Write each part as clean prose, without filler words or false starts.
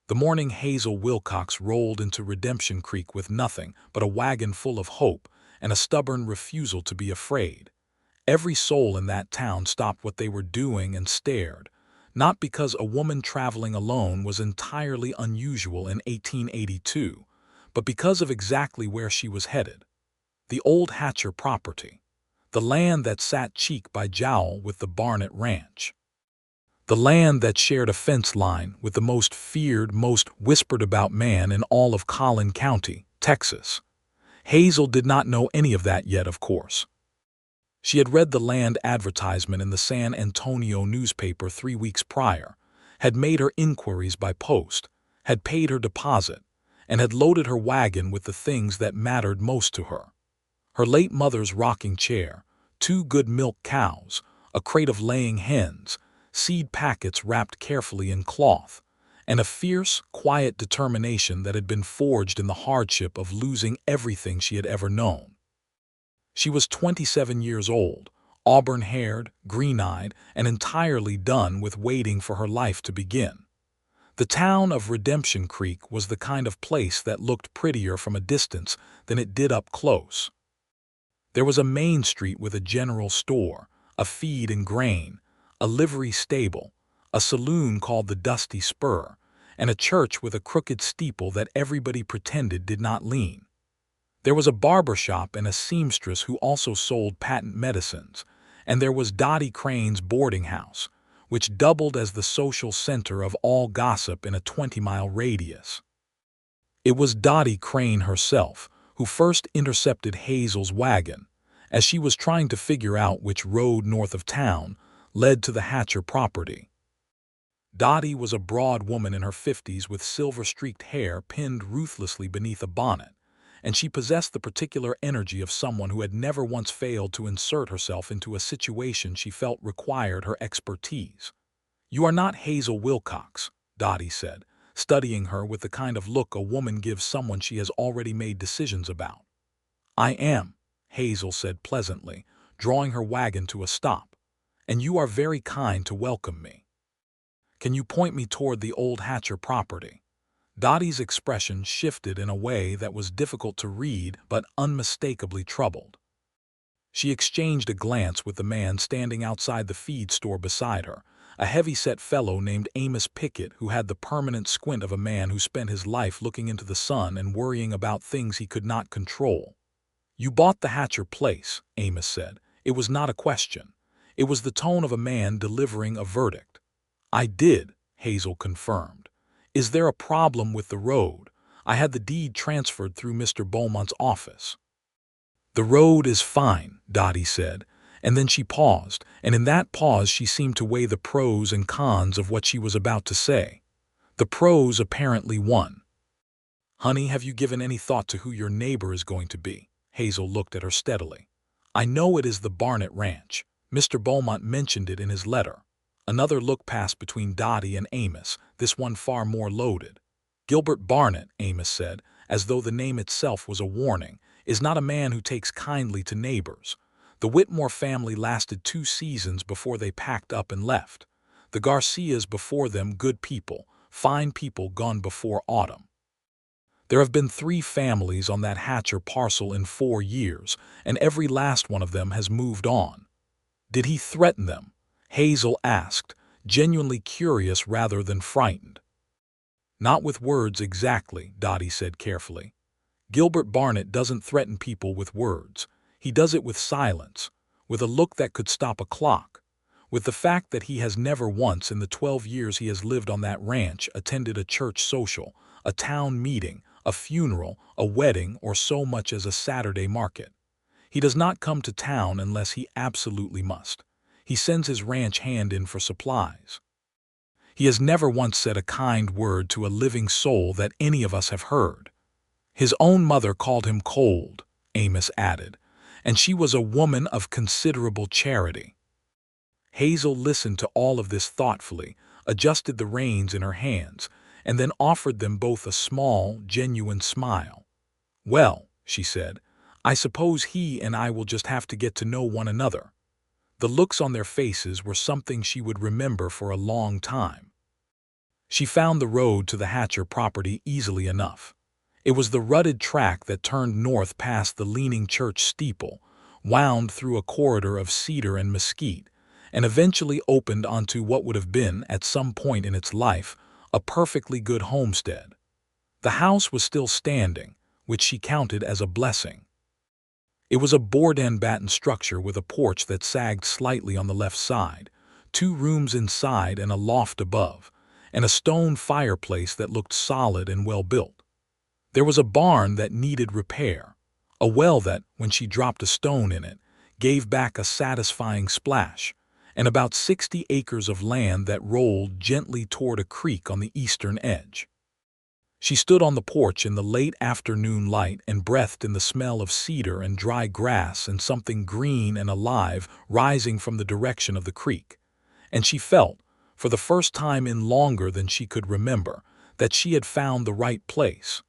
The morning Hazel Wilcox rolled into Redemption Creek with nothing but a wagon full of hope and a stubborn refusal to be afraid. Every soul in that town stopped what they were doing and stared, not because a woman traveling alone was entirely unusual in 1882, but because of exactly where she was headed. The old Hatcher property, the land that sat cheek by jowl with the Barnett Ranch. The land that shared a fence line with the most feared, most whispered about man in all of Collin County, Texas. Hazel did not know any of that yet, of course. She had read the land advertisement in the San Antonio newspaper 3 weeks prior, had made her inquiries by post, had paid her deposit, and had loaded her wagon with the things that mattered most to her. Her late mother's rocking chair, 2 good milk cows, a crate of laying hens, seed packets wrapped carefully in cloth, and a fierce, quiet determination that had been forged in the hardship of losing everything she had ever known. She was 27 years old, auburn-haired, green-eyed, and entirely done with waiting for her life to begin. The town of Redemption Creek was the kind of place that looked prettier from a distance than it did up close. There was a main street with a general store, a feed and grain, a livery stable, a saloon called the Dusty Spur, and a church with a crooked steeple that everybody pretended did not lean. There was a barber shop and a seamstress who also sold patent medicines, and there was Dottie Crane's boarding house, which doubled as the social center of all gossip in a 20-mile radius. It was Dottie Crane herself who first intercepted Hazel's wagon, as she was trying to figure out which road north of town led to the Hatcher property. Dottie was a broad woman in her 50s with silver-streaked hair pinned ruthlessly beneath a bonnet, and she possessed the particular energy of someone who had never once failed to insert herself into a situation she felt required her expertise. "You are not Hazel Wilcox," Dottie said, studying her with the kind of look a woman gives someone she has already made decisions about. "I am," Hazel said pleasantly, drawing her wagon to a stop, "and you are very kind to welcome me. Can you point me toward the old Hatcher property?" Dottie's expression shifted in a way that was difficult to read but unmistakably troubled. She exchanged a glance with the man standing outside the feed store beside her, a heavy-set fellow named Amos Pickett who had the permanent squint of a man who spent his life looking into the sun and worrying about things he could not control. "You bought the Hatcher place," Amos said. It was not a question. It was the tone of a man delivering a verdict. "I did," Hazel confirmed. "Is there a problem with the road? I had the deed transferred through Mr. Beaumont's office." "The road is fine," Dottie said, and then she paused, and in that pause she seemed to weigh the pros and cons of what she was about to say. The pros apparently won. "Honey, have you given any thought to who your neighbor is going to be?" Hazel looked at her steadily. "I know it is the Barnett Ranch. Mr. Beaumont mentioned it in his letter." Another look passed between Dottie and Amos, this one far more loaded. "Gilbert Barnett," Amos said, as though the name itself was a warning, "is not a man who takes kindly to neighbors. The Whitmore family lasted 2 seasons before they packed up and left. The Garcias before them, good people, fine people gone before autumn. There have been 3 families on that Hatcher parcel in 4 years, and every last one of them has moved on." "Did he threaten them?" Hazel asked, genuinely curious rather than frightened. "Not with words exactly," Dottie said carefully. "Gilbert Barnett doesn't threaten people with words. He does it with silence, with a look that could stop a clock, with the fact that he has never once in the 12 years he has lived on that ranch attended a church social, a town meeting, a funeral, a wedding, or so much as a Saturday market. He does not come to town unless he absolutely must. He sends his ranch hand in for supplies. He has never once said a kind word to a living soul that any of us have heard. His own mother called him cold," Amos added, "and she was a woman of considerable charity." Hazel listened to all of this thoughtfully, adjusted the reins in her hands, and then offered them both a small, genuine smile. "Well," she said, "I suppose he and I will just have to get to know one another." The looks on their faces were something she would remember for a long time. She found the road to the Hatcher property easily enough. It was the rutted track that turned north past the leaning church steeple, wound through a corridor of cedar and mesquite, and eventually opened onto what would have been, at some point in its life, a perfectly good homestead. The house was still standing, which she counted as a blessing. It was a board-end batten structure with a porch that sagged slightly on the left side, 2 rooms inside and a loft above, and a stone fireplace that looked solid and well-built. There was a barn that needed repair, a well that, when she dropped a stone in it, gave back a satisfying splash, and about 60 acres of land that rolled gently toward a creek on the eastern edge. She stood on the porch in the late afternoon light and breathed in the smell of cedar and dry grass and something green and alive rising from the direction of the creek. And she felt, for the first time in longer than she could remember, that she had found the right place.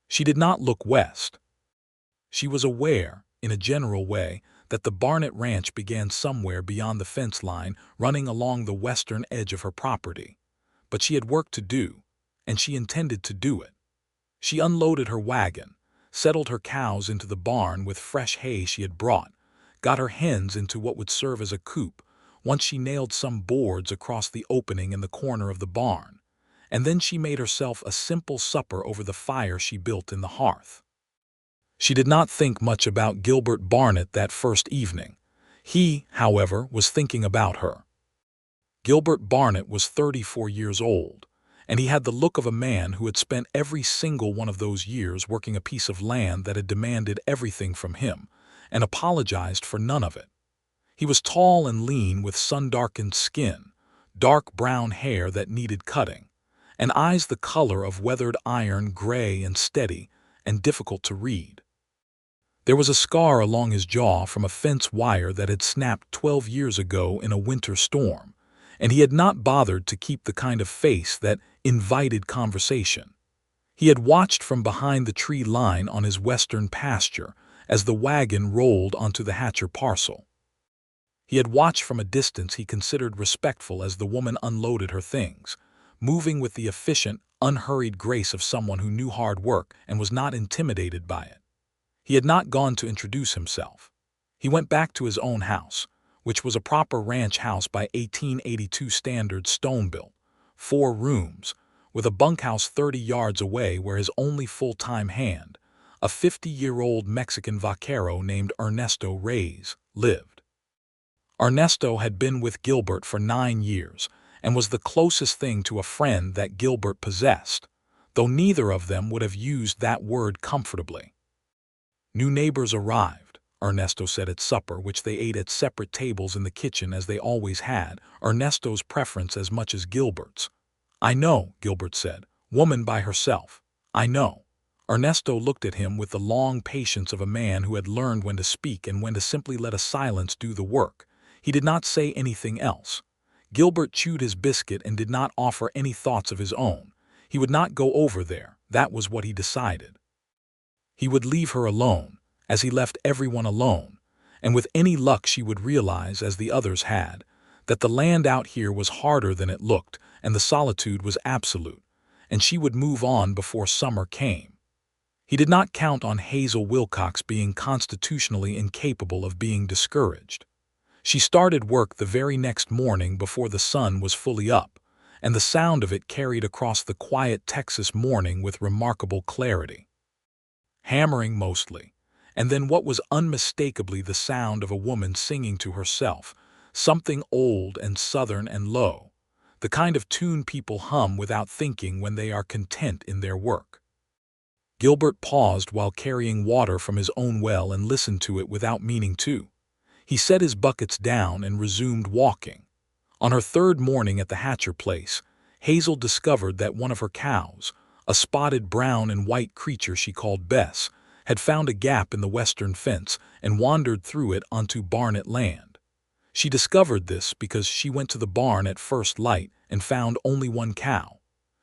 She did not look west. She was aware, in a general way, that the Barnett ranch began somewhere beyond the fence line running along the western edge of her property. But she had work to do, and she intended to do it. She unloaded her wagon, settled her cows into the barn with fresh hay she had brought, got her hens into what would serve as a coop, once she nailed some boards across the opening in the corner of the barn, and then she made herself a simple supper over the fire she built in the hearth. She did not think much about Gilbert Barnett that first evening. He, however, was thinking about her. Gilbert Barnett was 34 years old, and he had the look of a man who had spent every single one of those years working a piece of land that had demanded everything from him, and apologized for none of it. He was tall and lean with sun-darkened skin, dark brown hair that needed cutting, and eyes the color of weathered iron, gray and steady, and difficult to read. There was a scar along his jaw from a fence wire that had snapped 12 years ago in a winter storm, and he had not bothered to keep the kind of face that invited conversation. He had watched from behind the tree line on his western pasture as the wagon rolled onto the Hatcher parcel. He had watched from a distance he considered respectful as the woman unloaded her things, moving with the efficient, unhurried grace of someone who knew hard work and was not intimidated by it. He had not gone to introduce himself. He went back to his own house, which was a proper ranch house by 1882 standards, stone-built, 4 rooms, with a bunkhouse 30 yards away where his only full-time hand, a 50-year-old Mexican vaquero named Ernesto Reyes, lived. Ernesto had been with Gilbert for 9 years and was the closest thing to a friend that Gilbert possessed, though neither of them would have used that word comfortably. New neighbors arrived, Ernesto said at supper, which they ate at separate tables in the kitchen as they always had, Ernesto's preference as much as Gilbert's. "I know," Gilbert said, "woman by herself. I know." Ernesto looked at him with the long patience of a man who had learned when to speak and when to simply let a silence do the work. He did not say anything else. Gilbert chewed his biscuit and did not offer any thoughts of his own. He would not go over there, that was what he decided. He would leave her alone, as he left everyone alone, and with any luck she would realize, as the others had, that the land out here was harder than it looked and the solitude was absolute, and she would move on before summer came. He did not count on Hazel Wilcox being constitutionally incapable of being discouraged. She started work the very next morning before the sun was fully up, and the sound of it carried across the quiet Texas morning with remarkable clarity. Hammering mostly, and then what was unmistakably the sound of a woman singing to herself, something old and southern and low, the kind of tune people hum without thinking when they are content in their work. Gilbert paused while carrying water from his own well and listened to it without meaning to. He set his buckets down and resumed walking. On her 3rd morning at the Hatcher place, Hazel discovered that one of her cows, a spotted brown and white creature she called Bess, had found a gap in the western fence and wandered through it onto Barnett land. She discovered this because she went to the barn at first light and found only one cow.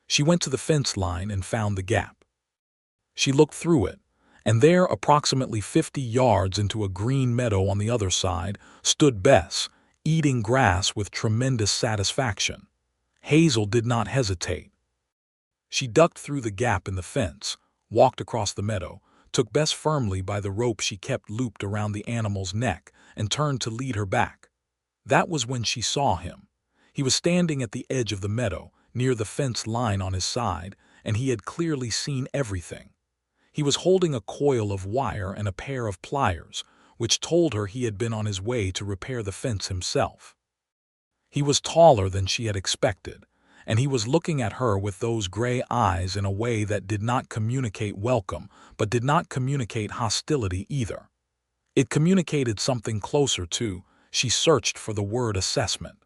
She went to the fence line and found the gap. She looked through it, and there, approximately 50 yards into a green meadow on the other side, stood Bess, eating grass with tremendous satisfaction. Hazel did not hesitate. She ducked through the gap in the fence, walked across the meadow, took Bess firmly by the rope she kept looped around the animal's neck, and turned to lead her back. That was when she saw him. He was standing at the edge of the meadow, near the fence line on his side, and he had clearly seen everything. He was holding a coil of wire and a pair of pliers, which told her he had been on his way to repair the fence himself. He was taller than she had expected, and he was looking at her with those gray eyes in a way that did not communicate welcome, but did not communicate hostility either. It communicated something closer to. She searched for the word assessment.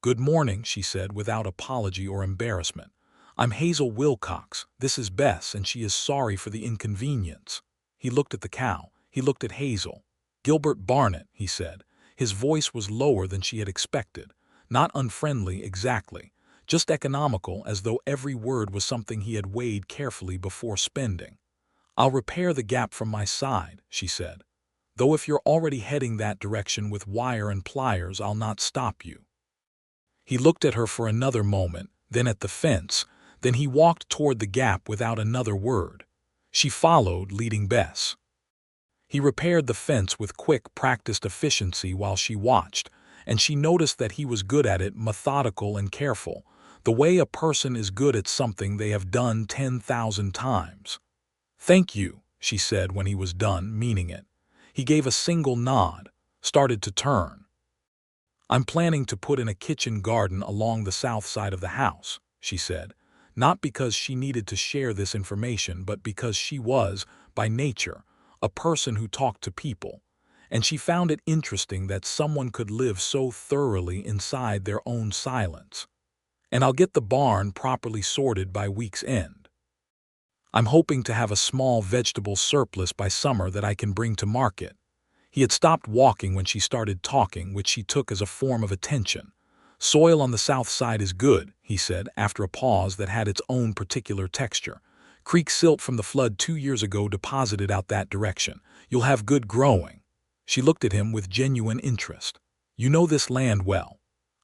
"Good morning," she said without apology or embarrassment. "I'm Hazel Wilcox. This is Bess, and she is sorry for the inconvenience." He looked at the cow. He looked at Hazel. "Gilbert Barnett," he said. His voice was lower than she had expected. Not unfriendly exactly, just economical, as though every word was something he had weighed carefully before spending. "I'll repair the gap from my side," she said. "Though if you're already heading that direction with wire and pliers, I'll not stop you." He looked at her for another moment, then at the fence, then he walked toward the gap without another word. She followed, leading Bess. He repaired the fence with quick, practiced efficiency while she watched, and she noticed that he was good at it, methodical and careful, the way a person is good at something they have done 10,000 times. "Thank you," she said when he was done, meaning it. He gave a single nod, started to turn. "I'm planning to put in a kitchen garden along the south side of the house," she said, not because she needed to share this information, but because she was, by nature, a person who talked to people, and she found it interesting that someone could live so thoroughly inside their own silence. "And I'll get the barn properly sorted by week's end. I'm hoping to have a small vegetable surplus by summer that I can bring to market." He had stopped walking when she started talking, which she took as a form of attention. "Soil on the south side is good," he said, after a pause that had its own particular texture. "Creek silt from the flood 2 years ago deposited out that direction. You'll have good growing." She looked at him with genuine interest. "You know this land well."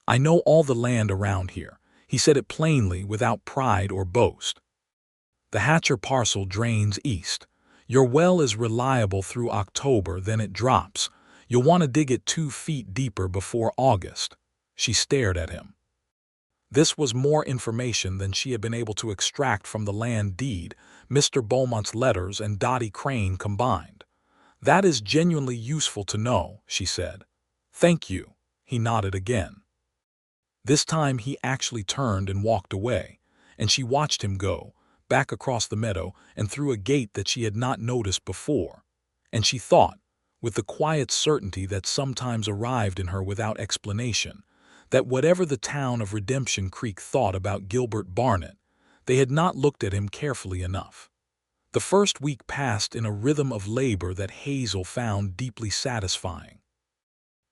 "I know all the land around here." He said it plainly, without pride or boast. "The Hatcher parcel drains east. Your well is reliable through October, then it drops. You'll want to dig it 2 feet deeper before August." She stared at him. This was more information than she had been able to extract from the land deed, Mr. Beaumont's letters, and Dottie Crane combined. "That is genuinely useful to know," she said. "Thank you." He nodded again. This time he actually turned and walked away, and she watched him go, back across the meadow and through a gate that she had not noticed before. And she thought, with the quiet certainty that sometimes arrived in her without explanation, that whatever the town of Redemption Creek thought about Gilbert Barnett, they had not looked at him carefully enough. The first week passed in a rhythm of labor that Hazel found deeply satisfying.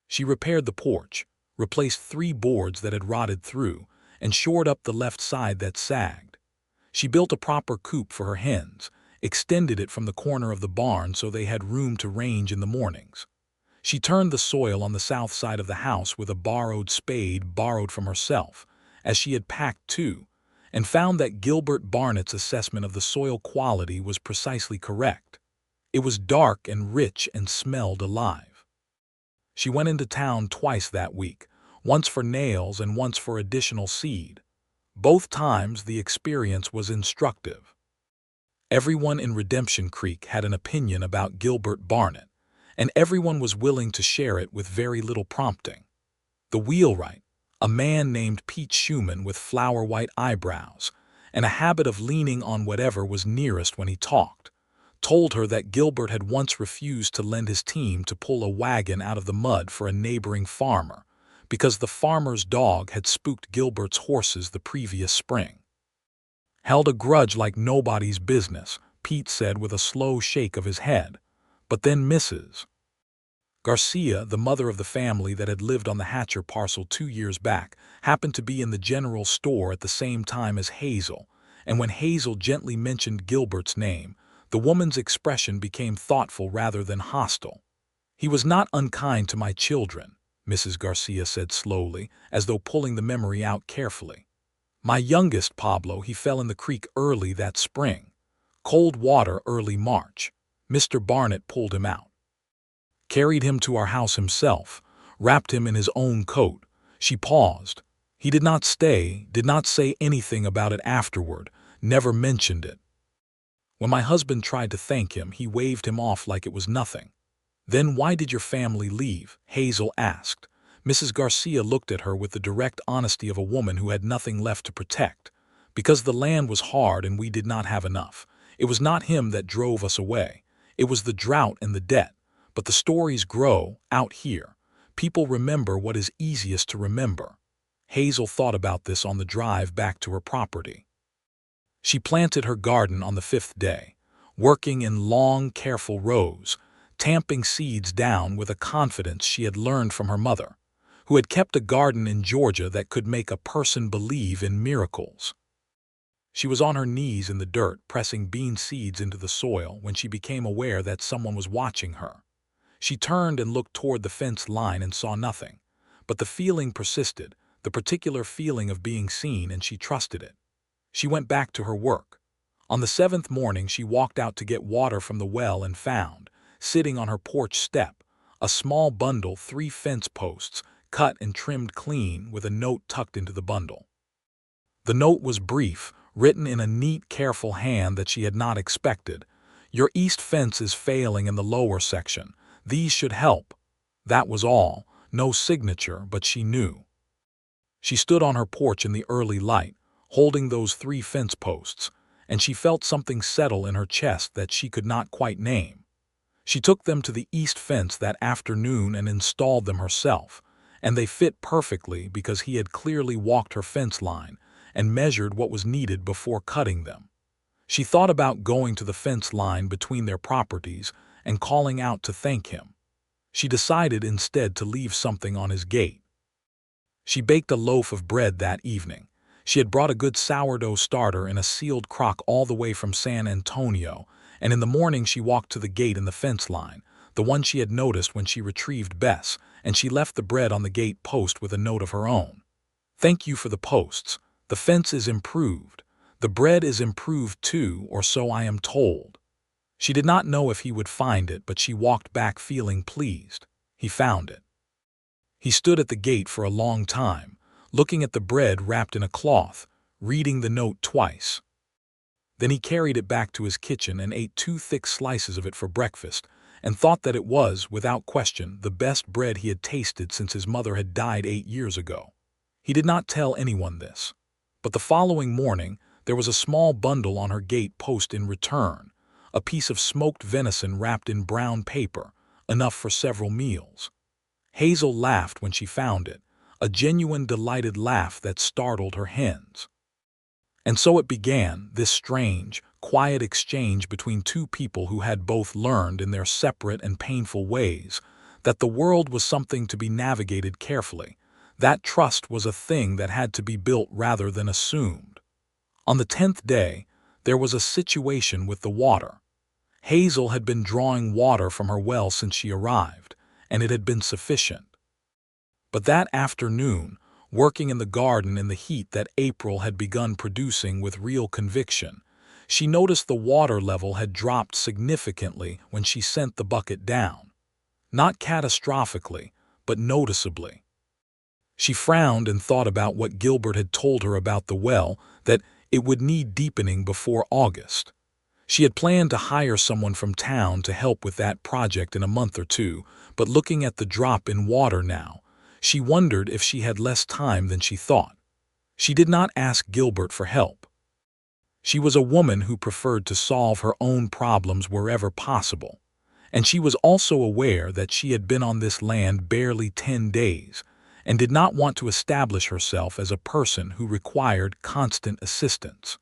She repaired the porch, replaced 3 boards that had rotted through, and shored up the left side that sagged. She built a proper coop for her hens, extended it from the corner of the barn so they had room to range in the mornings. She turned the soil on the south side of the house with a borrowed spade borrowed from herself, as she had packed 2, and found that Gilbert Barnett's assessment of the soil quality was precisely correct. It was dark and rich and smelled alive. She went into town twice that week, once for nails and once for additional seed. Both times the experience was instructive. Everyone in Redemption Creek had an opinion about Gilbert Barnett, and everyone was willing to share it with very little prompting. The wheelwright, a man named Pete Schumann with flower-white eyebrows and a habit of leaning on whatever was nearest when he talked, told her that Gilbert had once refused to lend his team to pull a wagon out of the mud for a neighboring farmer because the farmer's dog had spooked Gilbert's horses the previous spring. "Held a grudge like nobody's business," Pete said with a slow shake of his head. But then Mrs. Garcia, the mother of the family that had lived on the Hatcher parcel 2 years back, happened to be in the general store at the same time as Hazel, and when Hazel gently mentioned Gilbert's name, the woman's expression became thoughtful rather than hostile. "He was not unkind to my children," Mrs. Garcia said slowly, as though pulling the memory out carefully. My youngest, Pablo, he fell in the creek early that spring. Cold water early March. Mr. Barnett pulled him out. Carried him to our house himself, wrapped him in his own coat. She paused. He did not stay, did not say anything about it afterward, never mentioned it. When my husband tried to thank him, he waved him off like it was nothing. Then why did your family leave? Hazel asked. Mrs. Garcia looked at her with the direct honesty of a woman who had nothing left to protect. Because the land was hard and we did not have enough. It was not him that drove us away. It was the drought and the debt. But the stories grow out here. People remember what is easiest to remember. Hazel thought about this on the drive back to her property. She planted her garden on the 5th day, working in long, careful rows, tamping seeds down with a confidence she had learned from her mother, who had kept a garden in Georgia that could make a person believe in miracles. She was on her knees in the dirt, pressing bean seeds into the soil when she became aware that someone was watching her. She turned and looked toward the fence line and saw nothing. But the feeling persisted, the particular feeling of being seen, and she trusted it. She went back to her work. On the 7th morning, she walked out to get water from the well and found, sitting on her porch step, a small bundle, 3 fence posts, cut and trimmed clean, with a note tucked into the bundle. The note was brief, written in a neat, careful hand that she had not expected. Your east fence is failing in the lower section. These should help. That was all. No signature, but she knew. She stood on her porch in the early light, holding those 3 fence posts, and she felt something settle in her chest that she could not quite name. She took them to the east fence that afternoon and installed them herself, and they fit perfectly because he had clearly walked her fence line and measured what was needed before cutting them. She thought about going to the fence line between their properties and calling out to thank him. She decided instead to leave something on his gate. She baked a loaf of bread that evening. She had brought a good sourdough starter in a sealed crock all the way from San Antonio, and in the morning she walked to the gate in the fence line, the one she had noticed when she retrieved Bess, and she left the bread on the gate post with a note of her own. Thank you for the posts. The fence is improved. The bread is improved too, or so I am told. She did not know if he would find it, but she walked back feeling pleased. He found it. He stood at the gate for a long time, looking at the bread wrapped in a cloth, reading the note twice. Then he carried it back to his kitchen and ate 2 thick slices of it for breakfast, and thought that it was, without question, the best bread he had tasted since his mother had died 8 years ago. He did not tell anyone this. But the following morning, there was a small bundle on her gate post in return, a piece of smoked venison wrapped in brown paper, enough for several meals. Hazel laughed when she found it, a genuine delighted laugh that startled her hens. And so it began, this strange, quiet exchange between 2 people who had both learned in their separate and painful ways that the world was something to be navigated carefully, that trust was a thing that had to be built rather than assumed. On the 10th day, there was a situation with the water. Hazel had been drawing water from her well since she arrived, and it had been sufficient. But that afternoon, working in the garden in the heat that April had begun producing with real conviction, she noticed the water level had dropped significantly when she sent the bucket down. Not catastrophically, but noticeably. She frowned and thought about what Gilbert had told her about the well, that it would need deepening before August. She had planned to hire someone from town to help with that project in a month or 2, but looking at the drop in water now, she wondered if she had less time than she thought. She did not ask Gilbert for help. She was a woman who preferred to solve her own problems wherever possible, and she was also aware that she had been on this land barely 10 days and did not want to establish herself as a person who required constant assistance.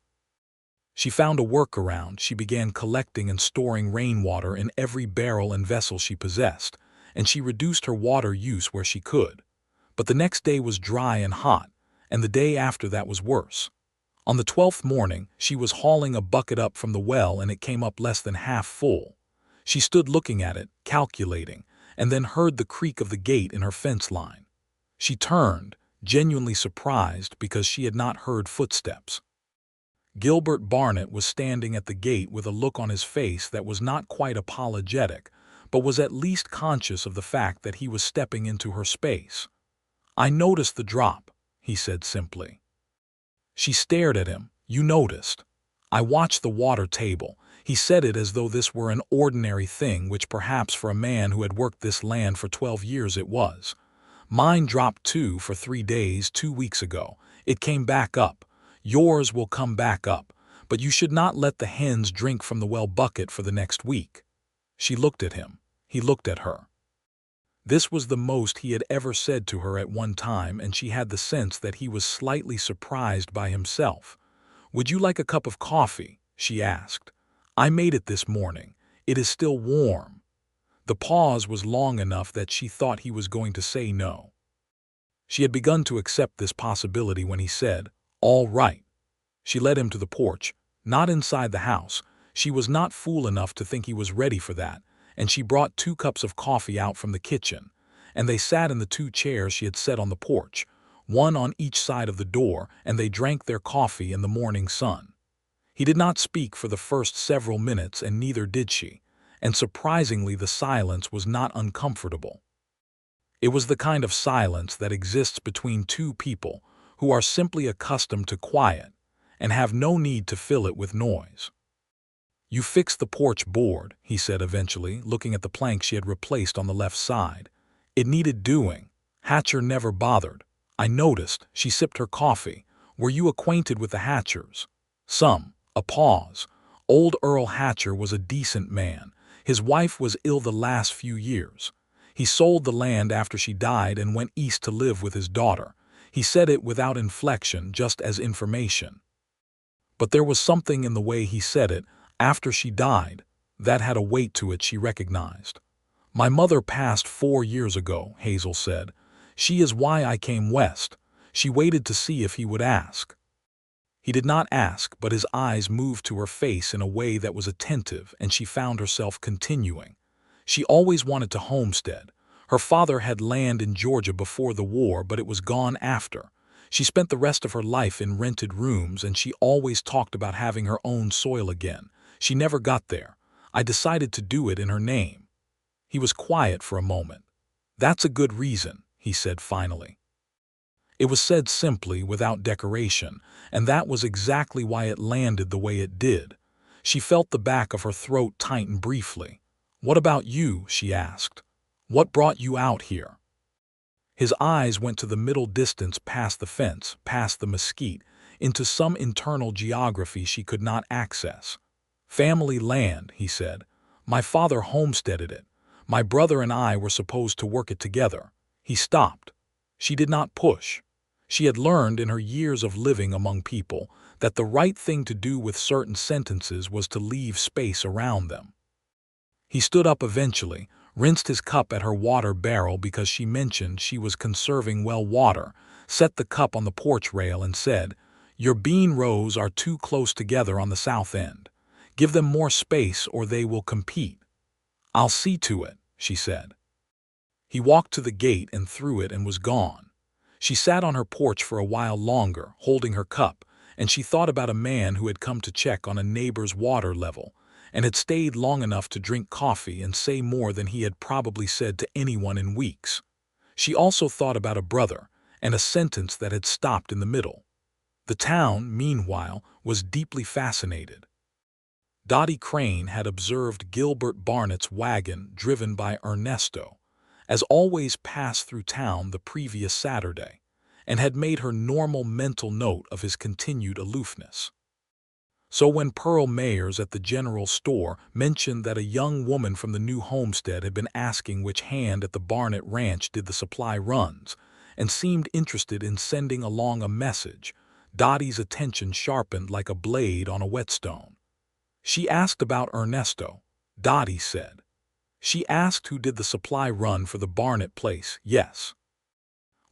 She found a workaround. She began collecting and storing rainwater in every barrel and vessel she possessed, and she reduced her water use where she could. But the next day was dry and hot, and the day after that was worse. On the 12th morning, she was hauling a bucket up from the well and it came up less than half full. She stood looking at it, calculating, and then heard the creak of the gate in her fence line. She turned, genuinely surprised because she had not heard footsteps. Gilbert Barnett was standing at the gate with a look on his face that was not quite apologetic, but was at least conscious of the fact that he was stepping into her space. "I noticed the drop," he said simply. She stared at him. "You noticed?" "I watched the water table." He said it as though this were an ordinary thing, which perhaps for a man who had worked this land for 12 years it was. "Mine dropped too for 3 days 2 weeks ago. It came back up. Yours will come back up, but you should not let the hens drink from the well bucket for the next week." She looked at him. He looked at her. This was the most he had ever said to her at one time, and she had the sense that he was slightly surprised by himself. "Would you like a cup of coffee?" she asked. "I made it this morning. It is still warm." The pause was long enough that she thought he was going to say no. She had begun to accept this possibility when he said, "All right." She led him to the porch, not inside the house. She was not fool enough to think he was ready for that, and she brought 2 cups of coffee out from the kitchen, and they sat in the 2 chairs she had set on the porch, one on each side of the door, and they drank their coffee in the morning sun. He did not speak for the first several minutes, and neither did she, and surprisingly the silence was not uncomfortable. It was the kind of silence that exists between 2 people who are simply accustomed to quiet and have no need to fill it with noise. "You fixed the porch board," he said eventually, looking at the plank she had replaced on the left side. "It needed doing. Hatcher never bothered. I noticed." She sipped her coffee. "Were you acquainted with the Hatchers?" "Some." A pause. "Old Earl Hatcher was a decent man. His wife was ill the last few years. He sold the land after she died and went east to live with his daughter." He said it without inflection, just as information. But there was something in the way he said it, "after she died," that had a weight to it she recognized. "My mother passed 4 years ago," Hazel said. "She is why I came west." She waited to see if he would ask. He did not ask, but his eyes moved to her face in a way that was attentive, and she found herself continuing. "She always wanted to homestead. Her father had land in Georgia before the war, but it was gone after. She spent the rest of her life in rented rooms, and she always talked about having her own soil again. She never got there. I decided to do it in her name." He was quiet for a moment. "That's a good reason," he said finally. It was said simply, without decoration, and that was exactly why it landed the way it did. She felt the back of her throat tighten briefly. "What about you?" she asked. "What brought you out here?" His eyes went to the middle distance past the fence, past the mesquite, into some internal geography she could not access. "Family land," he said. "My father homesteaded it. My brother and I were supposed to work it together." He stopped. She did not push. She had learned in her years of living among people that the right thing to do with certain sentences was to leave space around them. He stood up eventually, rinsed his cup at her water barrel because she mentioned she was conserving well water, set the cup on the porch rail and said, "Your bean rows are too close together on the south end. Give them more space or they will compete." "I'll see to it," she said. He walked to the gate and through it and was gone. She sat on her porch for a while longer, holding her cup, and she thought about a man who had come to check on a neighbor's water level, and had stayed long enough to drink coffee and say more than he had probably said to anyone in weeks. She also thought about a brother, and a sentence that had stopped in the middle. The town, meanwhile, was deeply fascinated. Dottie Crane had observed Gilbert Barnett's wagon, driven by Ernesto, as always passed through town the previous Saturday, and had made her normal mental note of his continued aloofness. So when Pearl Mayers at the general store mentioned that a young woman from the new homestead had been asking which hand at the Barnett ranch did the supply runs, and seemed interested in sending along a message, Dottie's attention sharpened like a blade on a whetstone. "She asked about Ernesto," Dottie said. "She asked who did the supply run for the Barnett place." "Yes."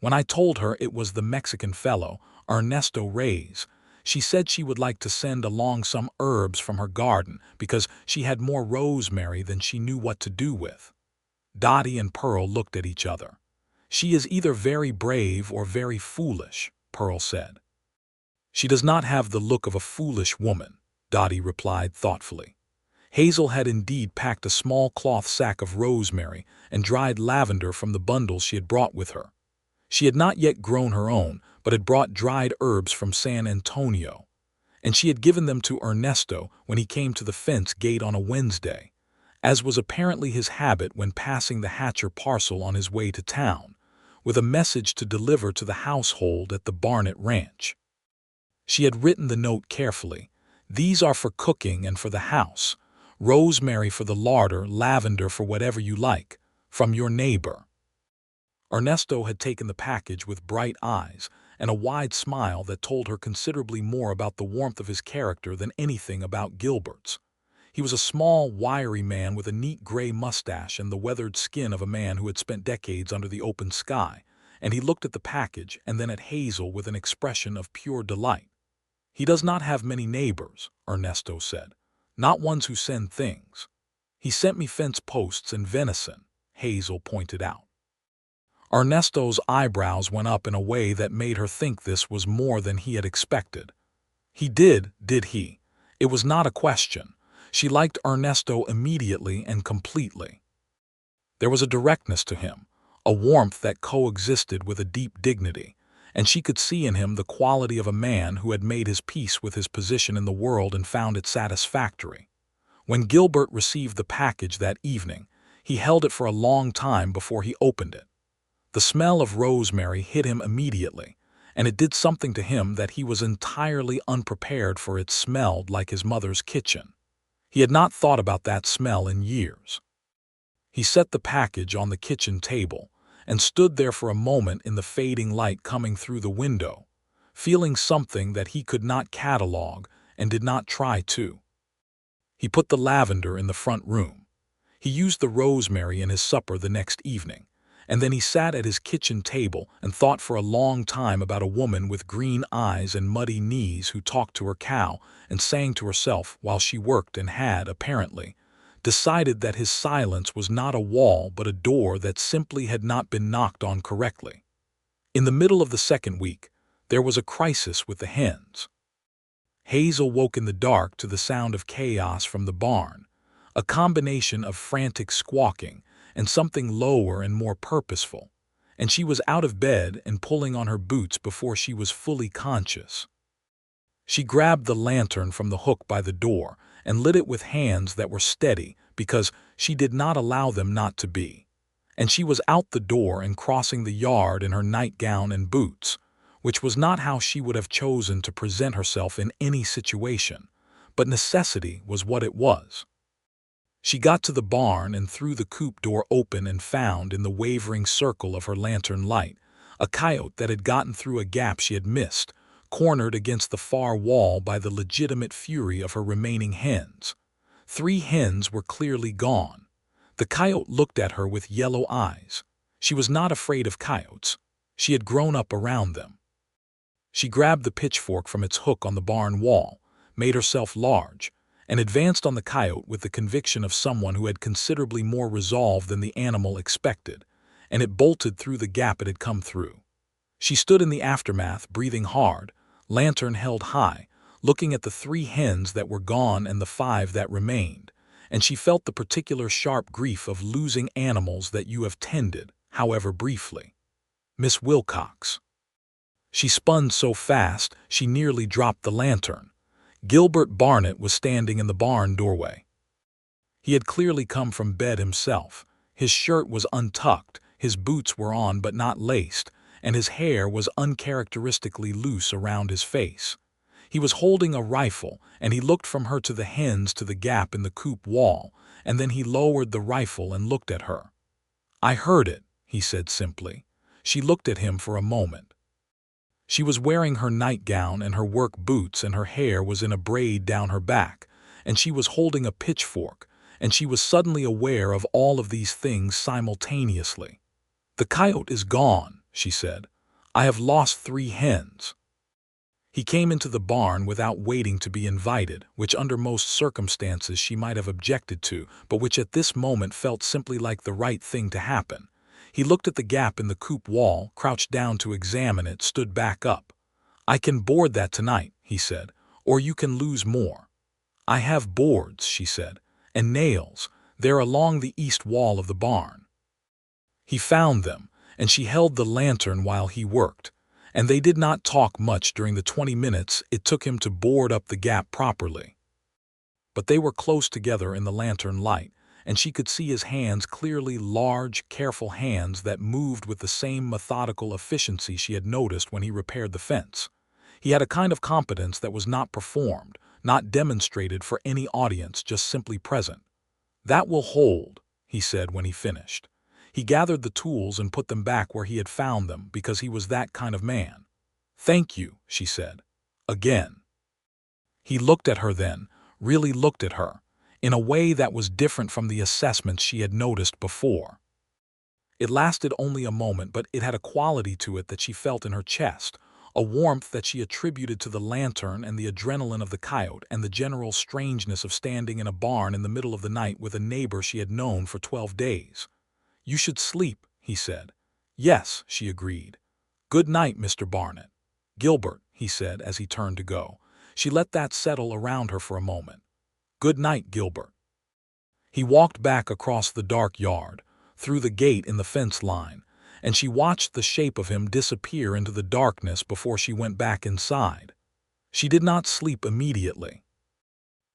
"When I told her it was the Mexican fellow, Ernesto Reyes, she said she would like to send along some herbs from her garden because she had more rosemary than she knew what to do with." Dottie and Pearl looked at each other. "She is either very brave or very foolish," Pearl said. "She does not have the look of a foolish woman," Dottie replied thoughtfully. Hazel had indeed packed a small cloth sack of rosemary and dried lavender from the bundles she had brought with her. She had not yet grown her own, but had brought dried herbs from San Antonio, and she had given them to Ernesto when he came to the fence gate on a Wednesday, as was apparently his habit when passing the Hatcher parcel on his way to town, with a message to deliver to the household at the Barnett Ranch. She had written the note carefully. "These are for cooking and for the house. Rosemary for the larder, lavender for whatever you like. From your neighbor." Ernesto had taken the package with bright eyes and a wide smile that told her considerably more about the warmth of his character than anything about Gilbert's. He was a small, wiry man with a neat gray mustache and the weathered skin of a man who had spent decades under the open sky, and he looked at the package and then at Hazel with an expression of pure delight. "He does not have many neighbors," Ernesto said. "Not ones who send things." "He sent me fence posts and venison," Hazel pointed out. Ernesto's eyebrows went up in a way that made her think this was more than he had expected. "He did he?" It was not a question. She liked Ernesto immediately and completely. There was a directness to him, a warmth that coexisted with a deep dignity, and she could see in him the quality of a man who had made his peace with his position in the world and found it satisfactory. When Gilbert received the package that evening, he held it for a long time before he opened it. The smell of rosemary hit him immediately, and it did something to him that he was entirely unprepared for. It smelled like his mother's kitchen. He had not thought about that smell in years. He set the package on the kitchen table and stood there for a moment in the fading light coming through the window, feeling something that he could not catalog and did not try to. He put the lavender in the front room. He used the rosemary in his supper the next evening, and then he sat at his kitchen table and thought for a long time about a woman with green eyes and muddy knees who talked to her cow and sang to herself while she worked and had, apparently, decided that his silence was not a wall but a door that simply had not been knocked on correctly. In the middle of the second week, there was a crisis with the hens. Hazel woke in the dark to the sound of chaos from the barn, a combination of frantic squawking and something lower and more purposeful, and she was out of bed and pulling on her boots before she was fully conscious. She grabbed the lantern from the hook by the door and lit it with hands that were steady because she did not allow them not to be, and she was out the door and crossing the yard in her nightgown and boots, which was not how she would have chosen to present herself in any situation, but necessity was what it was. She got to the barn and threw the coop door open and found, in the wavering circle of her lantern light, a coyote that had gotten through a gap she had missed, cornered against the far wall by the legitimate fury of her remaining hens. 3 hens were clearly gone. The coyote looked at her with yellow eyes. She was not afraid of coyotes. She had grown up around them. She grabbed the pitchfork from its hook on the barn wall, made herself large, and advanced on the coyote with the conviction of someone who had considerably more resolve than the animal expected, and it bolted through the gap it had come through. She stood in the aftermath, breathing hard, lantern held high, looking at the 3 hens that were gone and the 5 that remained, and she felt the particular sharp grief of losing animals that you have tended, however briefly. Miss Wilcox. She spun so fast she nearly dropped the lantern. Gilbert Barnett was standing in the barn doorway. He had clearly come from bed himself. His shirt was untucked, his boots were on but not laced, and his hair was uncharacteristically loose around his face. He was holding a rifle, and he looked from her to the hens to the gap in the coop wall, and then he lowered the rifle and looked at her. "I heard it," he said simply. She looked at him for a moment. She was wearing her nightgown and her work boots, and her hair was in a braid down her back, and she was holding a pitchfork, and she was suddenly aware of all of these things simultaneously. "The coyote is gone," she said. "I have lost 3 hens." He came into the barn without waiting to be invited, which under most circumstances she might have objected to, but which at this moment felt simply like the right thing to happen. He looked at the gap in the coop wall, crouched down to examine it, stood back up. "I can board that tonight," he said, "or you can lose more." "I have boards," she said, "and nails. They're along the east wall of the barn." He found them, and she held the lantern while he worked, and they did not talk much during the 20 minutes it took him to board up the gap properly. But they were close together in the lantern light, and she could see his hands clearly, large, careful hands that moved with the same methodical efficiency she had noticed when he repaired the fence. He had a kind of competence that was not performed, not demonstrated for any audience, just simply present. "That will hold," he said when he finished. He gathered the tools and put them back where he had found them because he was that kind of man. "Thank you," she said. "Again." He looked at her then, really looked at her, in a way that was different from the assessments she had noticed before. It lasted only a moment, but it had a quality to it that she felt in her chest, a warmth that she attributed to the lantern and the adrenaline of the coyote and the general strangeness of standing in a barn in the middle of the night with a neighbor she had known for 12 days. "You should sleep," he said. "Yes," she agreed. "Good night, Mr. Barnett." "Gilbert," he said as he turned to go. She let that settle around her for a moment. "Good night, Gilbert." He walked back across the dark yard, through the gate in the fence line, and she watched the shape of him disappear into the darkness before she went back inside. She did not sleep immediately.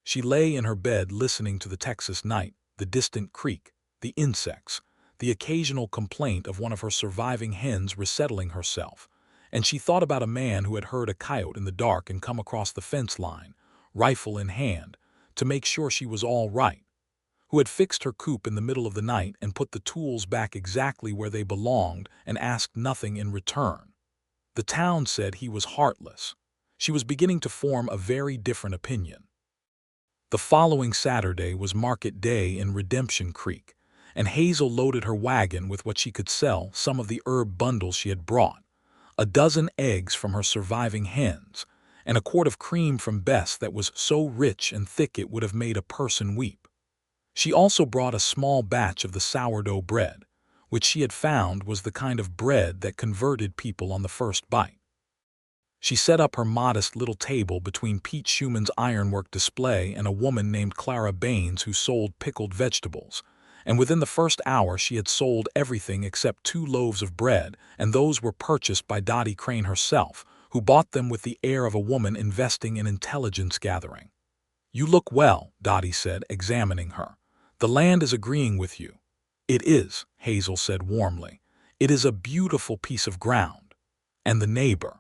She lay in her bed listening to the Texas night, the distant creak, the insects, the occasional complaint of one of her surviving hens resettling herself, and she thought about a man who had heard a coyote in the dark and come across the fence line, rifle in hand, to make sure she was all right, who had fixed her coop in the middle of the night and put the tools back exactly where they belonged and asked nothing in return. The town said he was heartless. She was beginning to form a very different opinion. The following Saturday was market day in Redemption Creek, and Hazel loaded her wagon with what she could sell, some of the herb bundles she had brought, a dozen eggs from her surviving hens, and a quart of cream from Bess that was so rich and thick it would have made a person weep. She also brought a small batch of the sourdough bread, which she had found was the kind of bread that converted people on the first bite. She set up her modest little table between Pete Schumann's ironwork display and a woman named Clara Baines who sold pickled vegetables, and within the first hour she had sold everything except 2 loaves of bread, and those were purchased by Dottie Crane herself, who bought them with the air of a woman investing in intelligence gathering. "You look well," Dottie said, examining her. "The land is agreeing with you." "It is," Hazel said warmly. "It is a beautiful piece of ground." "And the neighbor?"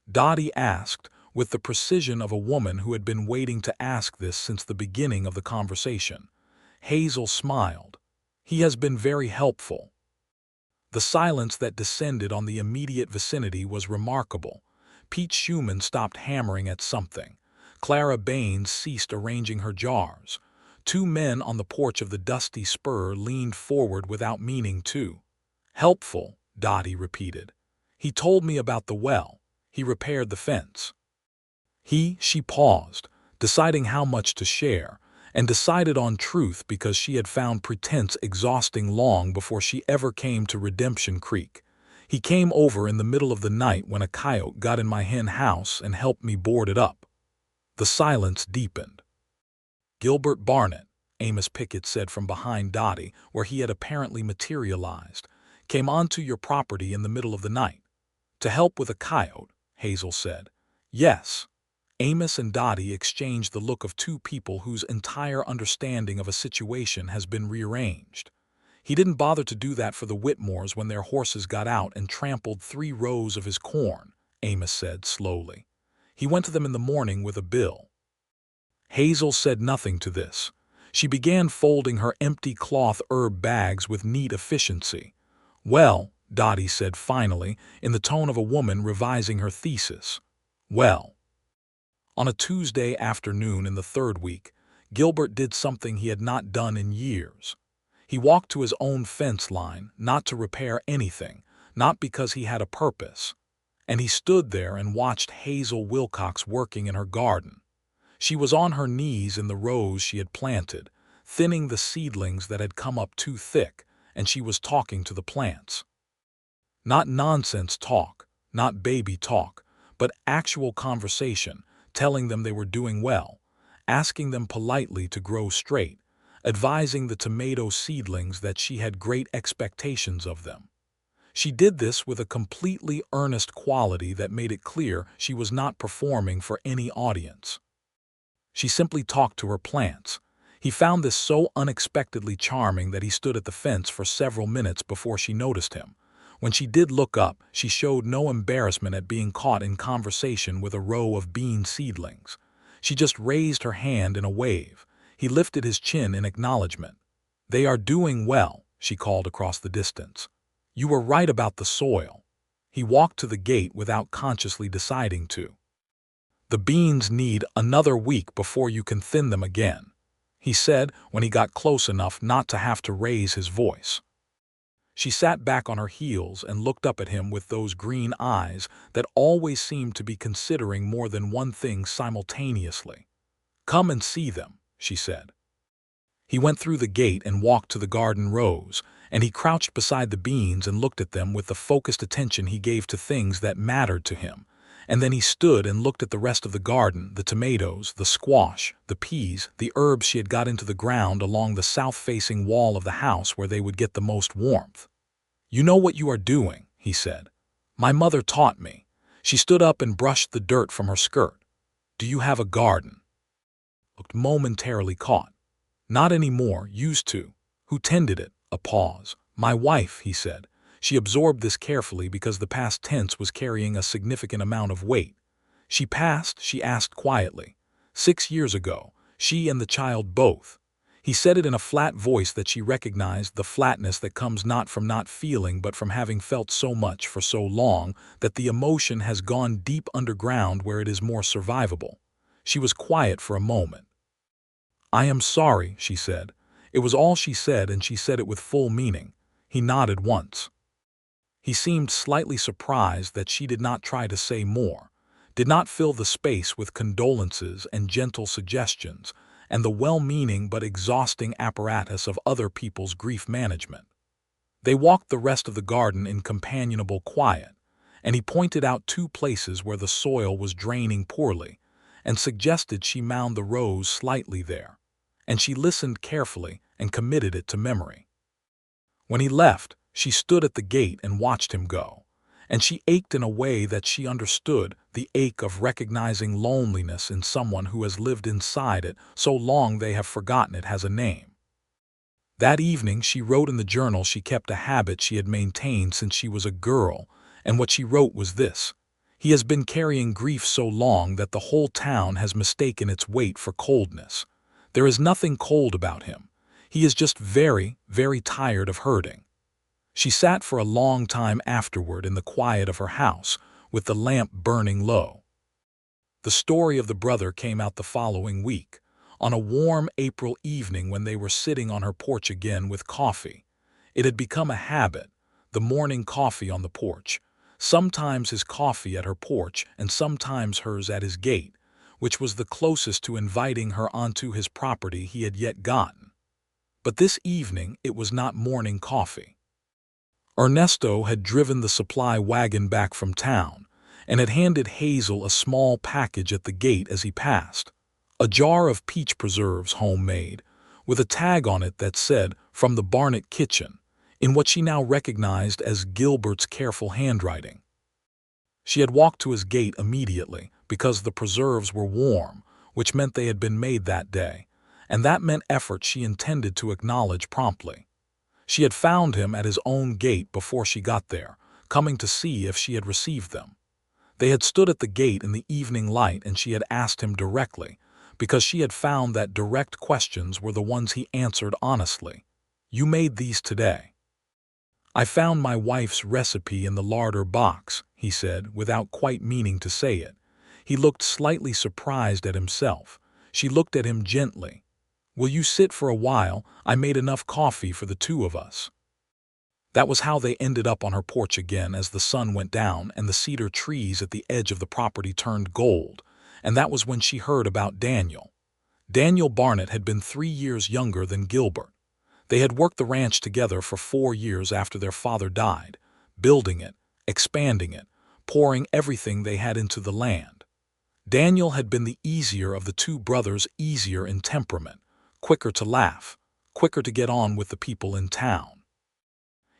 Dottie asked, with the precision of a woman who had been waiting to ask this since the beginning of the conversation. Hazel smiled. "He has been very helpful." The silence that descended on the immediate vicinity was remarkable. Pete Schumann stopped hammering at something. Clara Baines ceased arranging her jars. 2 men on the porch of the dusty spur leaned forward without meaning to. "Helpful," Dottie repeated. "He told me about the well. He repaired the fence." She paused, deciding how much to share, and decided on truth because she had found pretense exhausting long before she ever came to Redemption Creek. "He came over in the middle of the night when a coyote got in my hen house and helped me board it up." The silence deepened. "Gilbert Barnett," Amos Pickett said from behind Dottie, where he had apparently materialized, "came onto your property in the middle of the night." "To help with a coyote," Hazel said. "Yes." Amos and Dottie exchanged the look of 2 people whose entire understanding of a situation has been rearranged. "He didn't bother to do that for the Whitmores when their horses got out and trampled 3 rows of his corn," Amos said slowly. "He went to them in the morning with a bill." Hazel said nothing to this. She began folding her empty cloth herb bags with neat efficiency. "Well," Dottie said finally, in the tone of a woman revising her thesis. "Well." On a Tuesday afternoon in the 3rd week, Gilbert did something he had not done in years. He walked to his own fence line, not to repair anything, not because he had a purpose. And he stood there and watched Hazel Wilcox working in her garden. She was on her knees in the rows she had planted, thinning the seedlings that had come up too thick, and she was talking to the plants. Not nonsense talk, not baby talk, but actual conversation, telling them they were doing well, asking them politely to grow straight, advising the tomato seedlings that she had great expectations of them. She did this with a completely earnest quality that made it clear she was not performing for any audience. She simply talked to her plants. He found this so unexpectedly charming that he stood at the fence for several minutes before she noticed him. When she did look up, she showed no embarrassment at being caught in conversation with a row of bean seedlings. She just raised her hand in a wave. He lifted his chin in acknowledgement. "They are doing well," she called across the distance. "You were right about the soil." He walked to the gate without consciously deciding to. "The beans need another week before you can thin them again," he said when he got close enough not to have to raise his voice. She sat back on her heels and looked up at him with those green eyes that always seemed to be considering more than one thing simultaneously. "Come and see them," she said. He went through the gate and walked to the garden rows, and he crouched beside the beans and looked at them with the focused attention he gave to things that mattered to him. And then he stood and looked at the rest of the garden, the tomatoes, the squash, the peas, the herbs she had got into the ground along the south-facing wall of the house where they would get the most warmth. "You know what you are doing," he said. "My mother taught me." She stood up and brushed the dirt from her skirt. "Do you have a garden?" Looked momentarily caught. "Not anymore, used to." "Who tended it?" A pause. "My wife," he said. She absorbed this carefully because the past tense was carrying a significant amount of weight. "She passed," she asked quietly. "6 years ago. She and the child both." He said it in a flat voice that she recognized, the flatness that comes not from not feeling but from having felt so much for so long that the emotion has gone deep underground where it is more survivable. She was quiet for a moment. "I am sorry," she said. It was all she said, and she said it with full meaning. He nodded once. He seemed slightly surprised that she did not try to say more, did not fill the space with condolences and gentle suggestions, and the well-meaning but exhausting apparatus of other people's grief management. They walked the rest of the garden in companionable quiet, and he pointed out 2 places where the soil was draining poorly, and suggested she mound the rows slightly there, and she listened carefully and committed it to memory. When he left, she stood at the gate and watched him go, and she ached in a way that she understood, the ache of recognizing loneliness in someone who has lived inside it so long they have forgotten it has a name. That evening she wrote in the journal she kept, a habit she had maintained since she was a girl, and what she wrote was this: "He has been carrying grief so long that the whole town has mistaken its weight for coldness. There is nothing cold about him. He is just very, very tired of hurting." She sat for a long time afterward in the quiet of her house, with the lamp burning low. The story of the brother came out the following week, on a warm April evening when they were sitting on her porch again with coffee. It had become a habit, the morning coffee on the porch, sometimes his coffee at her porch and sometimes hers at his gate, which was the closest to inviting her onto his property he had yet gotten. But this evening it was not morning coffee. Ernesto had driven the supply wagon back from town and had handed Hazel a small package at the gate as he passed, a jar of peach preserves homemade, with a tag on it that said, "From the Barnett kitchen," in what she now recognized as Gilbert's careful handwriting. She had walked to his gate immediately because the preserves were warm, which meant they had been made that day, and that meant effort she intended to acknowledge promptly. She had found him at his own gate before she got there, coming to see if she had received them. They had stood at the gate in the evening light, and she had asked him directly, because she had found that direct questions were the ones he answered honestly. "You made these today?" "I found my wife's recipe in the larder box," he said, without quite meaning to say it. He looked slightly surprised at himself. She looked at him gently. "Will you sit for a while? I made enough coffee for the 2 of us." That was how they ended up on her porch again as the sun went down and the cedar trees at the edge of the property turned gold, and that was when she heard about Daniel. Daniel Barnett had been 3 years younger than Gilbert. They had worked the ranch together for 4 years after their father died, building it, expanding it, pouring everything they had into the land. Daniel had been the easier of the two brothers, easier in temperament, quicker to laugh, quicker to get on with the people in town.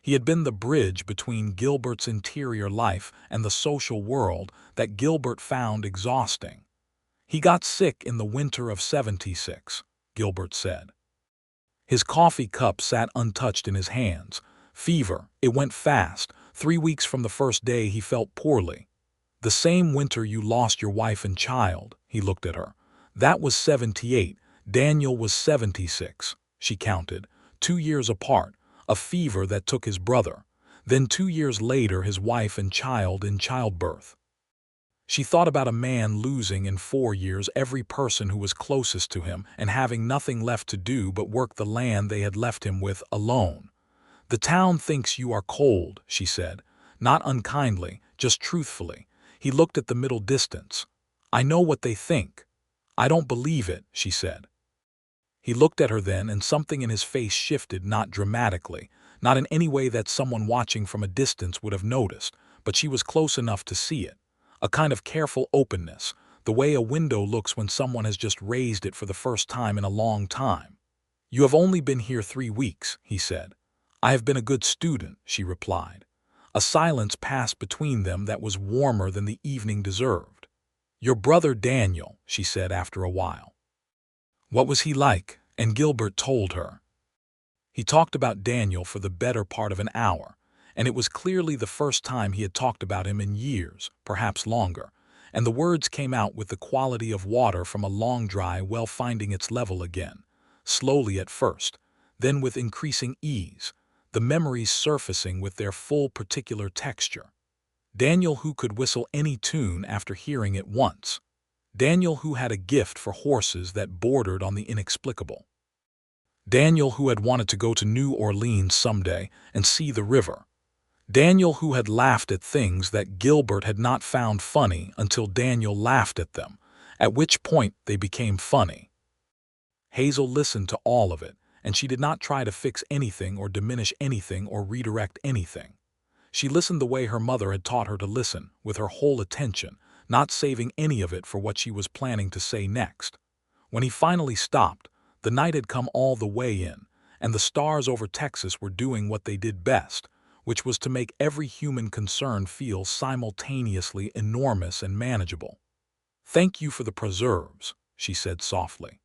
He had been the bridge between Gilbert's interior life and the social world that Gilbert found exhausting. He got sick in the winter of '76, Gilbert said. His coffee cup sat untouched in his hands. Fever, it went fast. 3 weeks from the first day he felt poorly. The same winter you lost your wife and child, he looked at her. That was '78. Daniel was '76, she counted, 2 years apart, a fever that took his brother. Then 2 years later his wife and child in childbirth. She thought about a man losing in 4 years every person who was closest to him and having nothing left to do but work the land they had left him with alone. "The town thinks you are cold," she said, not unkindly, just truthfully. He looked at the middle distance. "I know what they think." "I don't believe it," she said. He looked at her then, and something in his face shifted, not dramatically, not in any way that someone watching from a distance would have noticed, but she was close enough to see it. A kind of careful openness, the way a window looks when someone has just raised it for the first time in a long time. "You have only been here 3 weeks, he said. "I have been a good student," she replied. A silence passed between them that was warmer than the evening deserved. "Your brother Daniel," she said after a while. "What was he like?" And Gilbert told her. He talked about Daniel for the better part of an hour, and it was clearly the first time he had talked about him in years, perhaps longer, and the words came out with the quality of water from a long dry well finding its level again, slowly at first, then with increasing ease, the memories surfacing with their full particular texture. Daniel who could whistle any tune after hearing it once. Daniel who had a gift for horses that bordered on the inexplicable. Daniel who had wanted to go to New Orleans someday and see the river. Daniel who had laughed at things that Gilbert had not found funny until Daniel laughed at them, at which point they became funny. Hazel listened to all of it, and she did not try to fix anything or diminish anything or redirect anything. She listened the way her mother had taught her to listen, with her whole attention, not saving any of it for what she was planning to say next. When he finally stopped, the night had come all the way in, and the stars over Texas were doing what they did best, which was to make every human concern feel simultaneously enormous and manageable. "Thank you for the preserves," she said softly.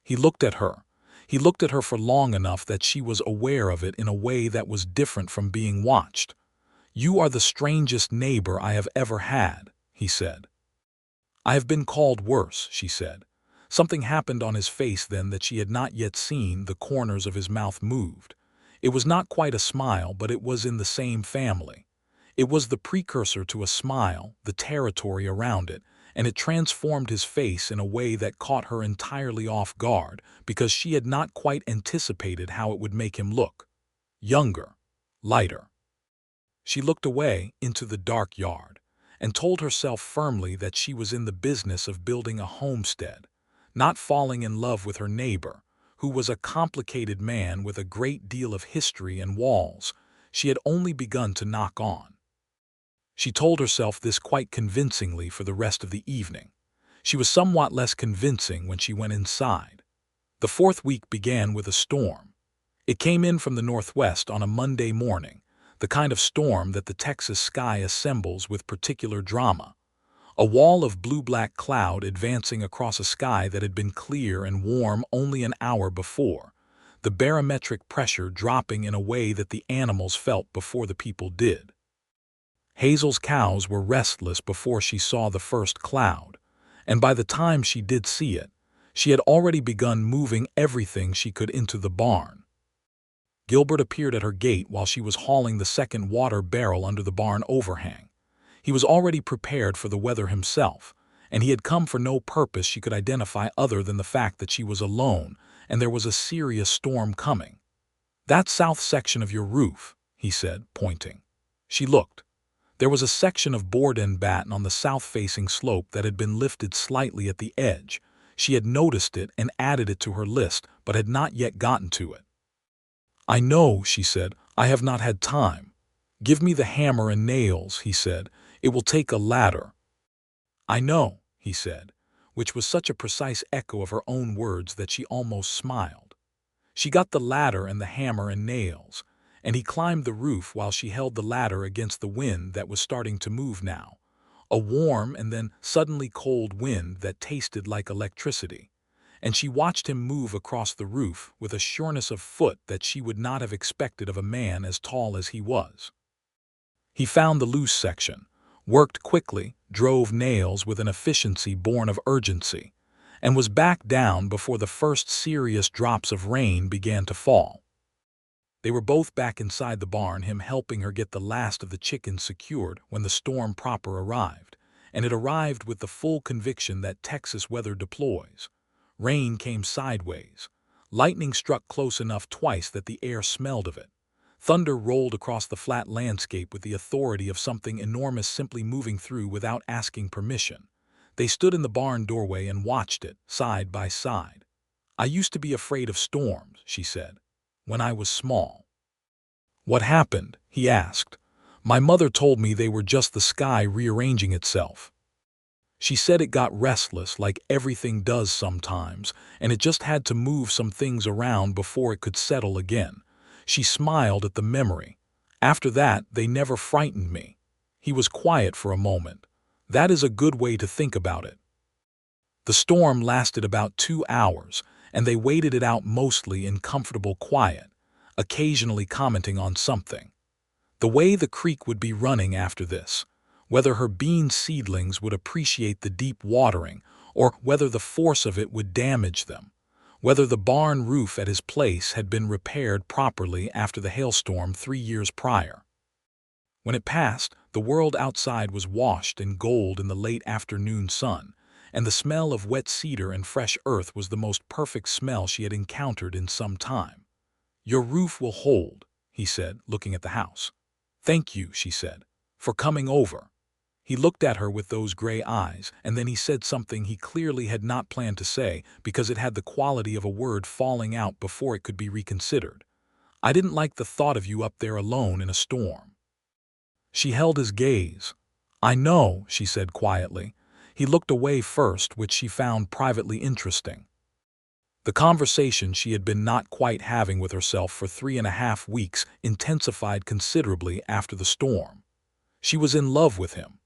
He looked at her. He looked at her for long enough that she was aware of it in a way that was different from being watched. "You are the strangest neighbor I have ever had," he said. "I have been called worse," she said. Something happened on his face then that she had not yet seen. The corners of his mouth moved. It was not quite a smile, but it was in the same family. It was the precursor to a smile, the territory around it, and it transformed his face in a way that caught her entirely off guard because she had not quite anticipated how it would make him look. Younger, lighter. She looked away into the dark yard and told herself firmly that she was in the business of building a homestead, not falling in love with her neighbor, who was a complicated man with a great deal of history and walls she had only begun to knock on. She told herself this quite convincingly for the rest of the evening. She was somewhat less convincing when she went inside. The 4th week began with a storm. It came in from the northwest on a Monday morning, the kind of storm that the Texas sky assembles with particular drama. A wall of blue-black cloud advancing across a sky that had been clear and warm only an hour before, the barometric pressure dropping in a way that the animals felt before the people did. Hazel's cows were restless before she saw the first cloud, and by the time she did see it, she had already begun moving everything she could into the barn. Gilbert appeared at her gate while she was hauling the second water barrel under the barn overhang. He was already prepared for the weather himself, and he had come for no purpose she could identify other than the fact that she was alone and there was a serious storm coming. "That south section of your roof," he said, pointing. She looked. There was a section of board and batten on the south-facing slope that had been lifted slightly at the edge. She had noticed it and added it to her list, but had not yet gotten to it. "I know," she said. "I have not had time." "Give me the hammer and nails," he said. "It will take a ladder." "I know," he said, which was such a precise echo of her own words that she almost smiled. She got the ladder and the hammer and nails, and he climbed the roof while she held the ladder against the wind that was starting to move now, a warm and then suddenly cold wind that tasted like electricity. And she watched him move across the roof with a sureness of foot that she would not have expected of a man as tall as he was. He found the loose section, worked quickly, drove nails with an efficiency born of urgency, and was back down before the first serious drops of rain began to fall. They were both back inside the barn, him helping her get the last of the chickens secured when the storm proper arrived, and it arrived with the full conviction that Texas weather deploys. Rain came sideways. Lightning struck close enough twice that the air smelled of it. Thunder rolled across the flat landscape with the authority of something enormous simply moving through without asking permission. They stood in the barn doorway and watched it, side by side. "I used to be afraid of storms," she said, "when I was small." "What happened?" he asked. "My mother told me they were just the sky rearranging itself. She said it got restless like everything does sometimes, and it just had to move some things around before it could settle again." She smiled at the memory. "After that, they never frightened me." He was quiet for a moment. "That is a good way to think about it." The storm lasted about 2 hours, and they waited it out mostly in comfortable quiet, occasionally commenting on something. The way the creek would be running after this, whether her bean seedlings would appreciate the deep watering, or whether the force of it would damage them, whether the barn roof at his place had been repaired properly after the hailstorm 3 years prior. When it passed, the world outside was washed in gold in the late afternoon sun, and the smell of wet cedar and fresh earth was the most perfect smell she had encountered in some time. "Your roof will hold," he said, looking at the house. "Thank you," she said, "for coming over." He looked at her with those gray eyes, and then he said something he clearly had not planned to say because it had the quality of a word falling out before it could be reconsidered. "I didn't like the thought of you up there alone in a storm." She held his gaze. "I know," she said quietly. He looked away first, which she found privately interesting. The conversation she had been not quite having with herself for 3.5 weeks intensified considerably after the storm. She was in love with him.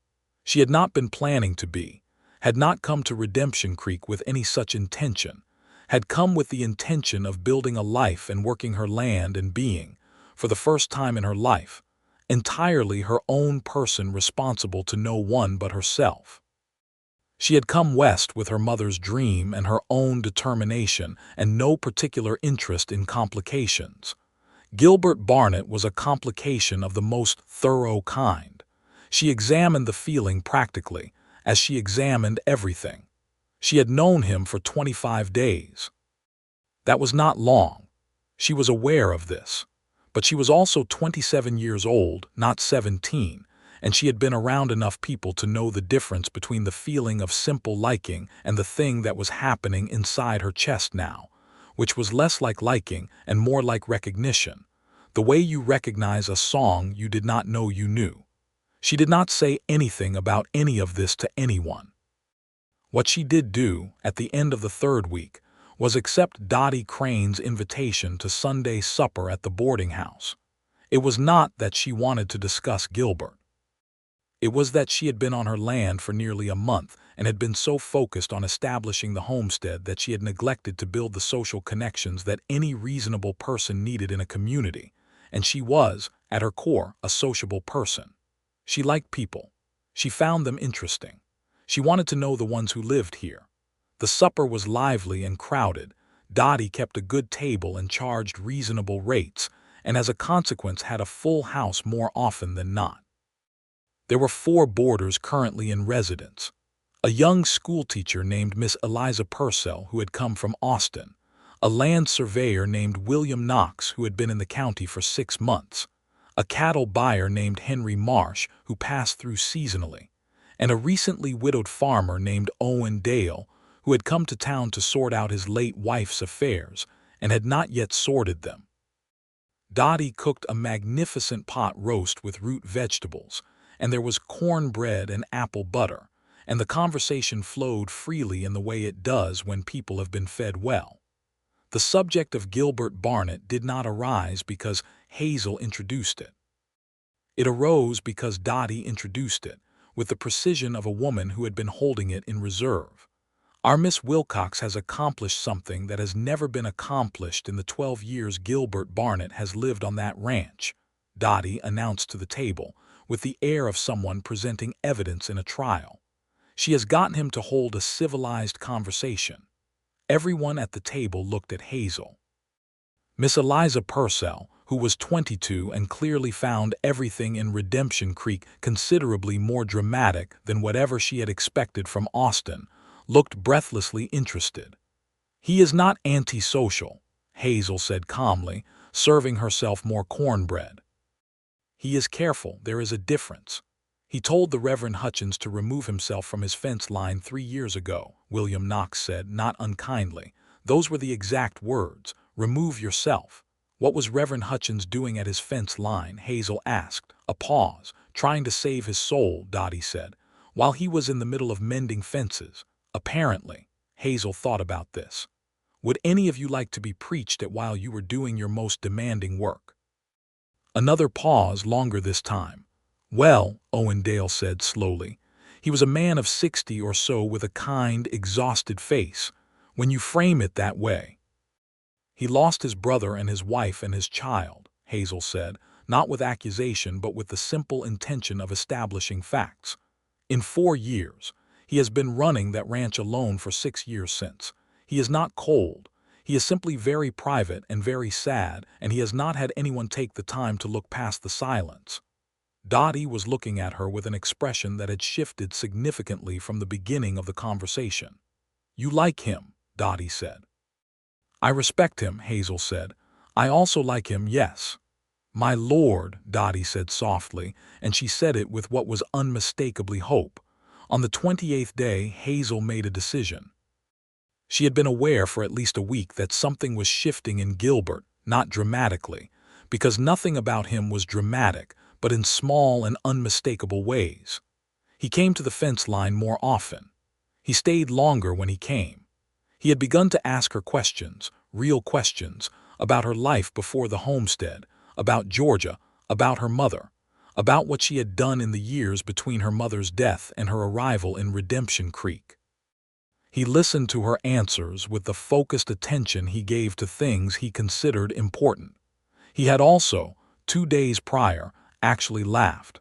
She had not been planning to be, had not come to Redemption Creek with any such intention, had come with the intention of building a life and working her land and being, for the first time in her life, entirely her own person, responsible to no one but herself. She had come west with her mother's dream and her own determination and no particular interest in complications. Gilbert Barnett was a complication of the most thorough kind. She examined the feeling practically, as she examined everything. She had known him for 25 days. That was not long. She was aware of this. But she was also 27 years old, not 17, and she had been around enough people to know the difference between the feeling of simple liking and the thing that was happening inside her chest now, which was less like liking and more like recognition, the way you recognize a song you did not know you knew. She did not say anything about any of this to anyone. What she did do, at the end of the 3rd week, was accept Dottie Crane's invitation to Sunday supper at the boarding house. It was not that she wanted to discuss Gilbert. It was that she had been on her land for nearly a month and had been so focused on establishing the homestead that she had neglected to build the social connections that any reasonable person needed in a community, and she was, at her core, a sociable person. She liked people. She found them interesting. She wanted to know the ones who lived here. The supper was lively and crowded. Dottie kept a good table and charged reasonable rates, and as a consequence had a full house more often than not. There were 4 boarders currently in residence. A young schoolteacher named Miss Eliza Purcell, who had come from Austin, a land surveyor named William Knox, who had been in the county for 6 months, a cattle buyer named Henry Marsh, who passed through seasonally, and a recently widowed farmer named Owen Dale, who had come to town to sort out his late wife's affairs and had not yet sorted them. Dottie cooked a magnificent pot roast with root vegetables, and there was cornbread and apple butter, and the conversation flowed freely in the way it does when people have been fed well. The subject of Gilbert Barnett did not arise because Hazel introduced it. It arose because Dottie introduced it, with the precision of a woman who had been holding it in reserve. Our Miss Wilcox has accomplished something that has never been accomplished in the 12 years Gilbert Barnett has lived on that ranch, Dottie announced to the table, with the air of someone presenting evidence in a trial. She has gotten him to hold a civilized conversation. Everyone at the table looked at Hazel. Miss Eliza Purcell, who was 22 and clearly found everything in Redemption Creek considerably more dramatic than whatever she had expected from Austin, looked breathlessly interested. "He is not antisocial," Hazel said calmly, serving herself more cornbread. "He is careful, there is a difference. He told the Reverend Hutchins to remove himself from his fence line 3 years ago," William Knox said, not unkindly. "Those were the exact words, remove yourself." "What was Reverend Hutchins doing at his fence line?" Hazel asked. A pause. "Trying to save his soul," Dottie said, "while he was in the middle of mending fences. Apparently." Hazel thought about this. "Would any of you like to be preached at while you were doing your most demanding work?" Another pause, longer this time. "Well," Owen Dale said slowly. He was a man of 60 or so with a kind, exhausted face. "When you frame it that way." "He lost his brother and his wife and his child," Hazel said, not with accusation but with the simple intention of establishing facts. "In 4 years. He has been running that ranch alone for 6 years since. He is not cold. He is simply very private and very sad, and he has not had anyone take the time to look past the silence." Dottie was looking at her with an expression that had shifted significantly from the beginning of the conversation. "You like him," Dottie said. "I respect him," Hazel said. "I also like him, yes." "My lord," Dottie said softly, and she said it with what was unmistakably hope. On the 28th day, Hazel made a decision. She had been aware for at least a week that something was shifting in Gilbert, not dramatically, because nothing about him was dramatic, but in small and unmistakable ways. He came to the fence line more often. He stayed longer when he came. He had begun to ask her questions, real questions, about her life before the homestead, about Georgia, about her mother, about what she had done in the years between her mother's death and her arrival in Redemption Creek. He listened to her answers with the focused attention he gave to things he considered important. He had also, 2 days prior, actually laughed.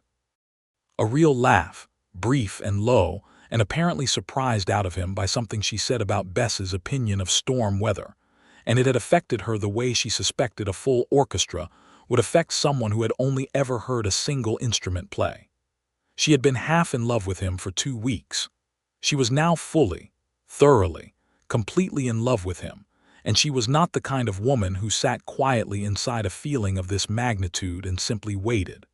A real laugh, brief and low, and apparently surprised out of him by something she said about Bess's opinion of storm weather, and it had affected her the way she suspected a full orchestra would affect someone who had only ever heard a single instrument play. She had been half in love with him for 2 weeks. She was now fully, thoroughly, completely in love with him, and she was not the kind of woman who sat quietly inside a feeling of this magnitude and simply waited.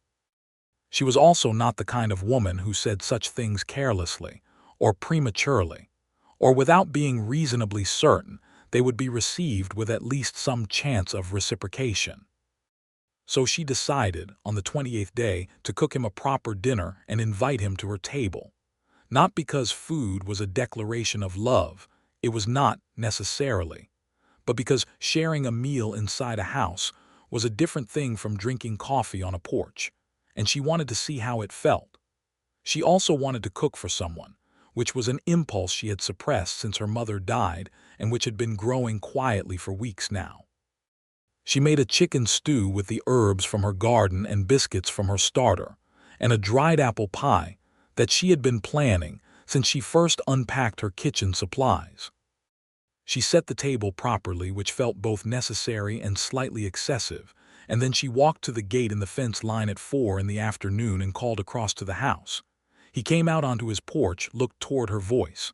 She was also not the kind of woman who said such things carelessly, or prematurely, or without being reasonably certain they would be received with at least some chance of reciprocation. So she decided, on the 28th day, to cook him a proper dinner and invite him to her table. Not because food was a declaration of love, it was not, necessarily, but because sharing a meal inside a house was a different thing from drinking coffee on a porch, and she wanted to see how it felt. She also wanted to cook for someone, which was an impulse she had suppressed since her mother died and which had been growing quietly for weeks now. She made a chicken stew with the herbs from her garden and biscuits from her starter, and a dried apple pie that she had been planning since she first unpacked her kitchen supplies. She set the table properly, which felt both necessary and slightly excessive, and then she walked to the gate in the fence line at 4 in the afternoon and called across to the house. He came out onto his porch, looked toward her voice.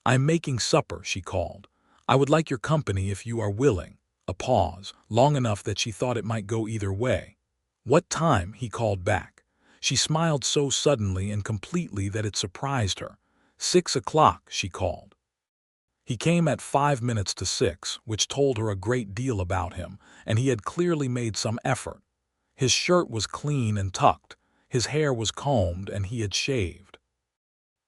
"I'm making supper," she called. "I would like your company if you are willing." A pause, long enough that she thought it might go either way. "What time?" he called back. She smiled so suddenly and completely that it surprised her. 6 o'clock, she called. He came at 5 minutes to 6, which told her a great deal about him, and he had clearly made some effort. His shirt was clean and tucked, his hair was combed, and he had shaved.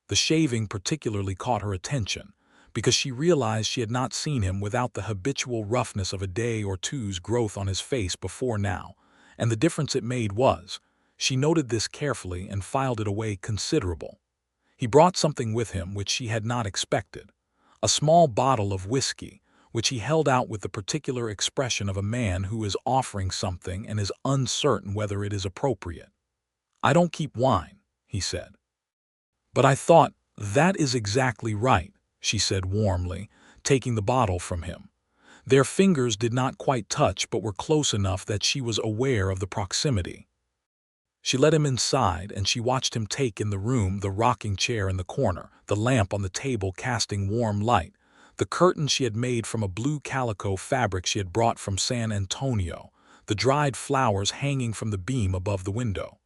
The shaving particularly caught her attention, because she realized she had not seen him without the habitual roughness of a day or two's growth on his face before now, and the difference it made was, she noted this carefully and filed it away considerable. He brought something with him which she had not expected, a small bottle of whiskey, which he held out with the particular expression of a man who is offering something and is uncertain whether it is appropriate. "I don't keep wine," he said. "But I thought, that is exactly right," she said warmly, taking the bottle from him. Their fingers did not quite touch but were close enough that she was aware of the proximity. She led him inside, and she watched him take in the room the rocking chair in the corner, the lamp on the table casting warm light, the curtains she had made from a blue calico fabric she had brought from San Antonio, the dried flowers hanging from the beam above the window.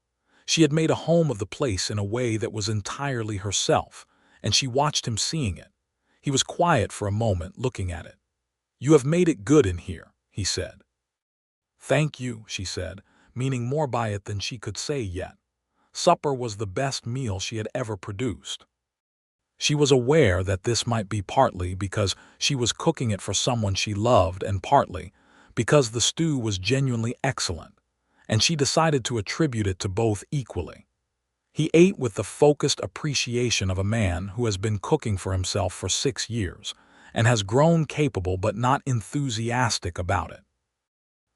She had made a home of the place in a way that was entirely herself, and she watched him seeing it. He was quiet for a moment, looking at it. "You have made it good in here," he said. "Thank you," she said, meaning more by it than she could say yet. Supper was the best meal she had ever produced. She was aware that this might be partly because she was cooking it for someone she loved and partly because the stew was genuinely excellent, and she decided to attribute it to both equally. He ate with the focused appreciation of a man who has been cooking for himself for 6 years and has grown capable but not enthusiastic about it.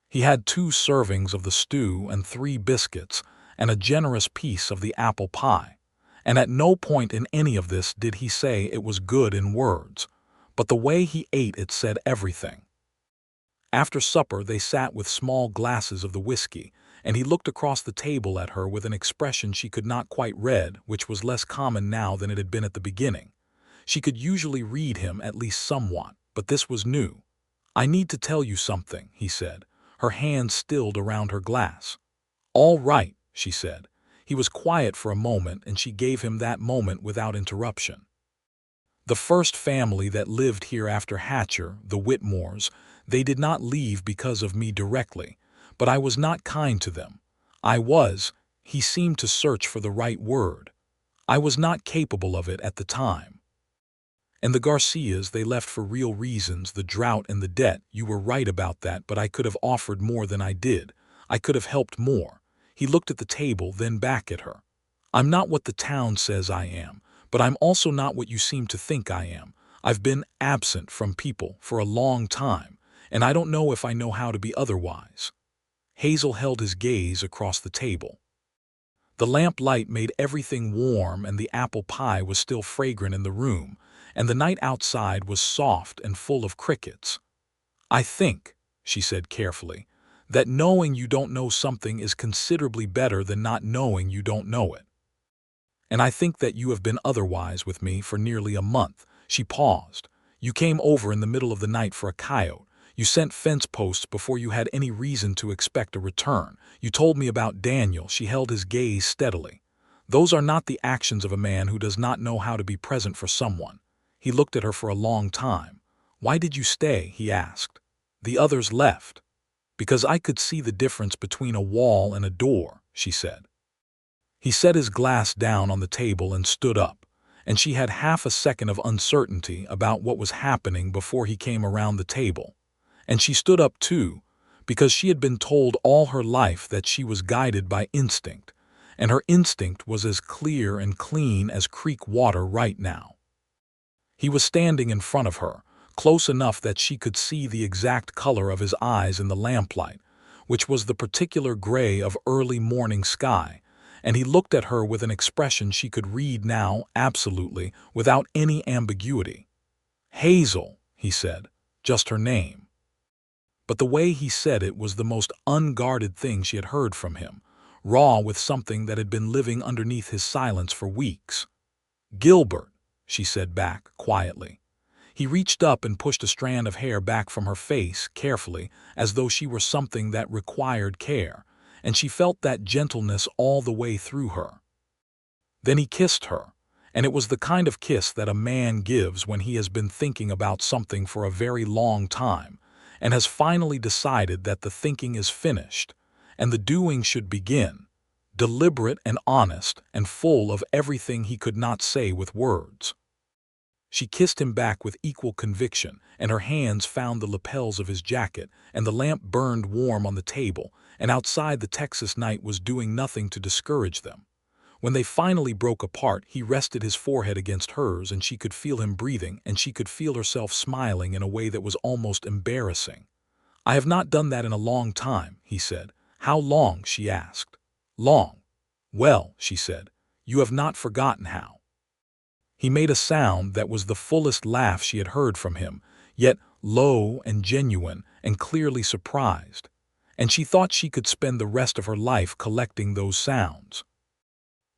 He had 2 servings of the stew and 3 biscuits and a generous piece of the apple pie, and at no point in any of this did he say it was good in words, but the way he ate it said everything. After supper they sat with small glasses of the whiskey, and he looked across the table at her with an expression she could not quite read, which was less common now than it had been at the beginning. She could usually read him at least somewhat, but this was new. "I need to tell you something," he said, her hand stilled around her glass. "All right," she said. He was quiet for a moment, and she gave him that moment without interruption. "The first family that lived here after Hatcher, the Whitmores, they did not leave because of me directly, but I was not kind to them. I was," he seemed to search for the right word, "I was not capable of it at the time. And the Garcias, they left for real reasons, the drought and the debt. You were right about that, but I could have offered more than I did. I could have helped more." He looked at the table, then back at her. "I'm not what the town says I am, but I'm also not what you seem to think I am. I've been absent from people for a long time, and I don't know if I know how to be otherwise." Hazel held his gaze across the table. The lamp light made everything warm, and the apple pie was still fragrant in the room, and the night outside was soft and full of crickets. "I think," she said carefully, "that knowing you don't know something is considerably better than not knowing you don't know it. And I think that you have been otherwise with me for nearly a month." She paused. "You came over in the middle of the night for a coyote. You sent fence posts before you had any reason to expect a return. You told me about Daniel." She held his gaze steadily. "Those are not the actions of a man who does not know how to be present for someone." He looked at her for a long time. "Why did you stay?" he asked. "The others left." "Because I could see the difference between a wall and a door," she said. He set his glass down on the table and stood up, and she had half a second of uncertainty about what was happening before he came around the table. And she stood up too, because she had been told all her life that she was guided by instinct, and her instinct was as clear and clean as creek water right now. He was standing in front of her, close enough that she could see the exact color of his eyes in the lamplight, which was the particular gray of early morning sky, and he looked at her with an expression she could read now absolutely, without any ambiguity. "Hazel," he said, just her name. But the way he said it was the most unguarded thing she had heard from him, raw with something that had been living underneath his silence for weeks. "Gilbert," she said back, quietly. He reached up and pushed a strand of hair back from her face, carefully, as though she were something that required care, and she felt that gentleness all the way through her. Then he kissed her, and it was the kind of kiss that a man gives when he has been thinking about something for a very long time and has finally decided that the thinking is finished and the doing should begin, deliberate and honest and full of everything he could not say with words. She kissed him back with equal conviction, and her hands found the lapels of his jacket, and the lamp burned warm on the table, and outside the Texas night was doing nothing to discourage them. When they finally broke apart, he rested his forehead against hers, and she could feel him breathing, and she could feel herself smiling in a way that was almost embarrassing. "I have not done that in a long time," he said. "How long?" she asked. "Long. Well," she said, "you have not forgotten how." He made a sound that was the fullest laugh she had heard from him, yet low and genuine and clearly surprised, and she thought she could spend the rest of her life collecting those sounds.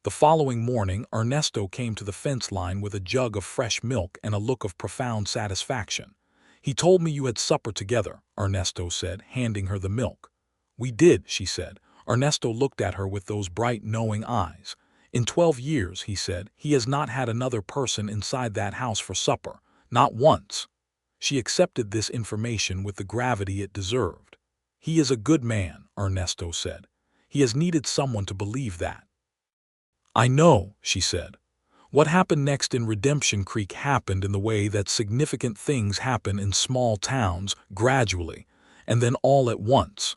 The following morning, Ernesto came to the fence line with a jug of fresh milk and a look of profound satisfaction. "He told me you had supper together," Ernesto said, handing her the milk. "We did," she said. Ernesto looked at her with those bright, knowing eyes. "In 12 years," he said, "he has not had another person inside that house for supper, not once." She accepted this information with the gravity it deserved. "He is a good man," Ernesto said. "He has needed someone to believe that." "I know," she said. What happened next in Redemption Creek happened in the way that significant things happen in small towns, gradually, and then all at once.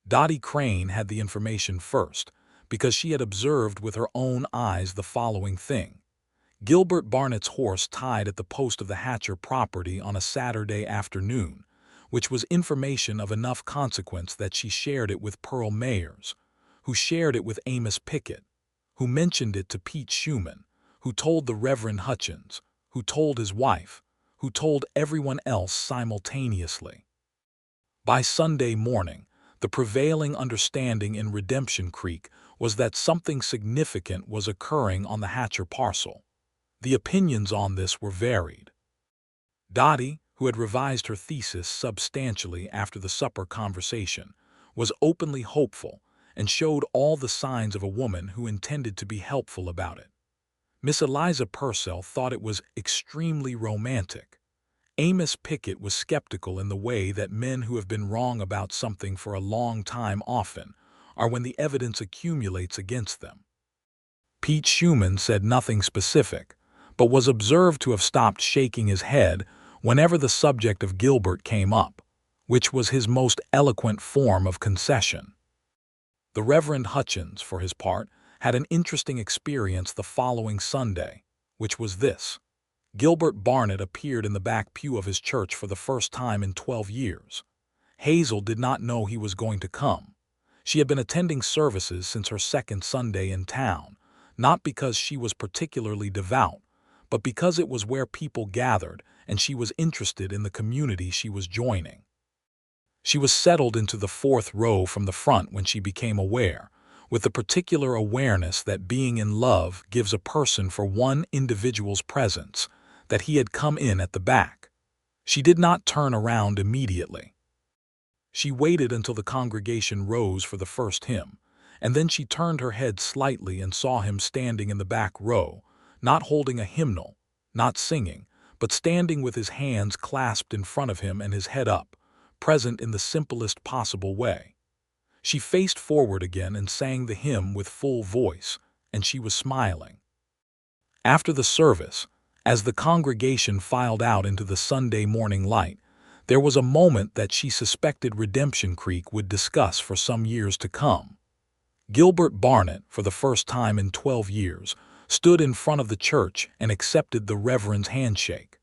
Dottie Crane had the information first, because she had observed with her own eyes the following thing. Gilbert Barnett's horse tied at the post of the Hatcher property on a Saturday afternoon, which was information of enough consequence that she shared it with Pearl Mayers, who shared it with Amos Pickett, who mentioned it to Pete Schumann, who told the Reverend Hutchins, who told his wife, who told everyone else simultaneously. By Sunday morning, the prevailing understanding in Redemption Creek was that something significant was occurring on the Hatcher parcel. The opinions on this were varied. Dottie, who had revised her thesis substantially after the supper conversation, was openly hopeful and showed all the signs of a woman who intended to be helpful about it. Miss Eliza Purcell thought it was extremely romantic. Amos Pickett was skeptical in the way that men who have been wrong about something for a long time often are when the evidence accumulates against them. Pete Schumann said nothing specific, but was observed to have stopped shaking his head whenever the subject of Gilbert came up, which was his most eloquent form of concession. The Reverend Hutchins, for his part, had an interesting experience the following Sunday, which was this. Gilbert Barnett appeared in the back pew of his church for the first time in 12 years. Hazel did not know he was going to come. She had been attending services since her second Sunday in town, not because she was particularly devout, but because it was where people gathered and she was interested in the community she was joining. She was settled into the 4th row from the front when she became aware, with the particular awareness that being in love gives a person for one individual's presence, that he had come in at the back. She did not turn around immediately. She waited until the congregation rose for the first hymn, and then she turned her head slightly and saw him standing in the back row, not holding a hymnal, not singing, but standing with his hands clasped in front of him and his head up, present in the simplest possible way. She faced forward again and sang the hymn with full voice, and she was smiling. After the service, as the congregation filed out into the Sunday morning light, there was a moment that she suspected Redemption Creek would discuss for some years to come. Gilbert Barnett, for the first time in 12 years, stood in front of the church and accepted the Reverend's handshake.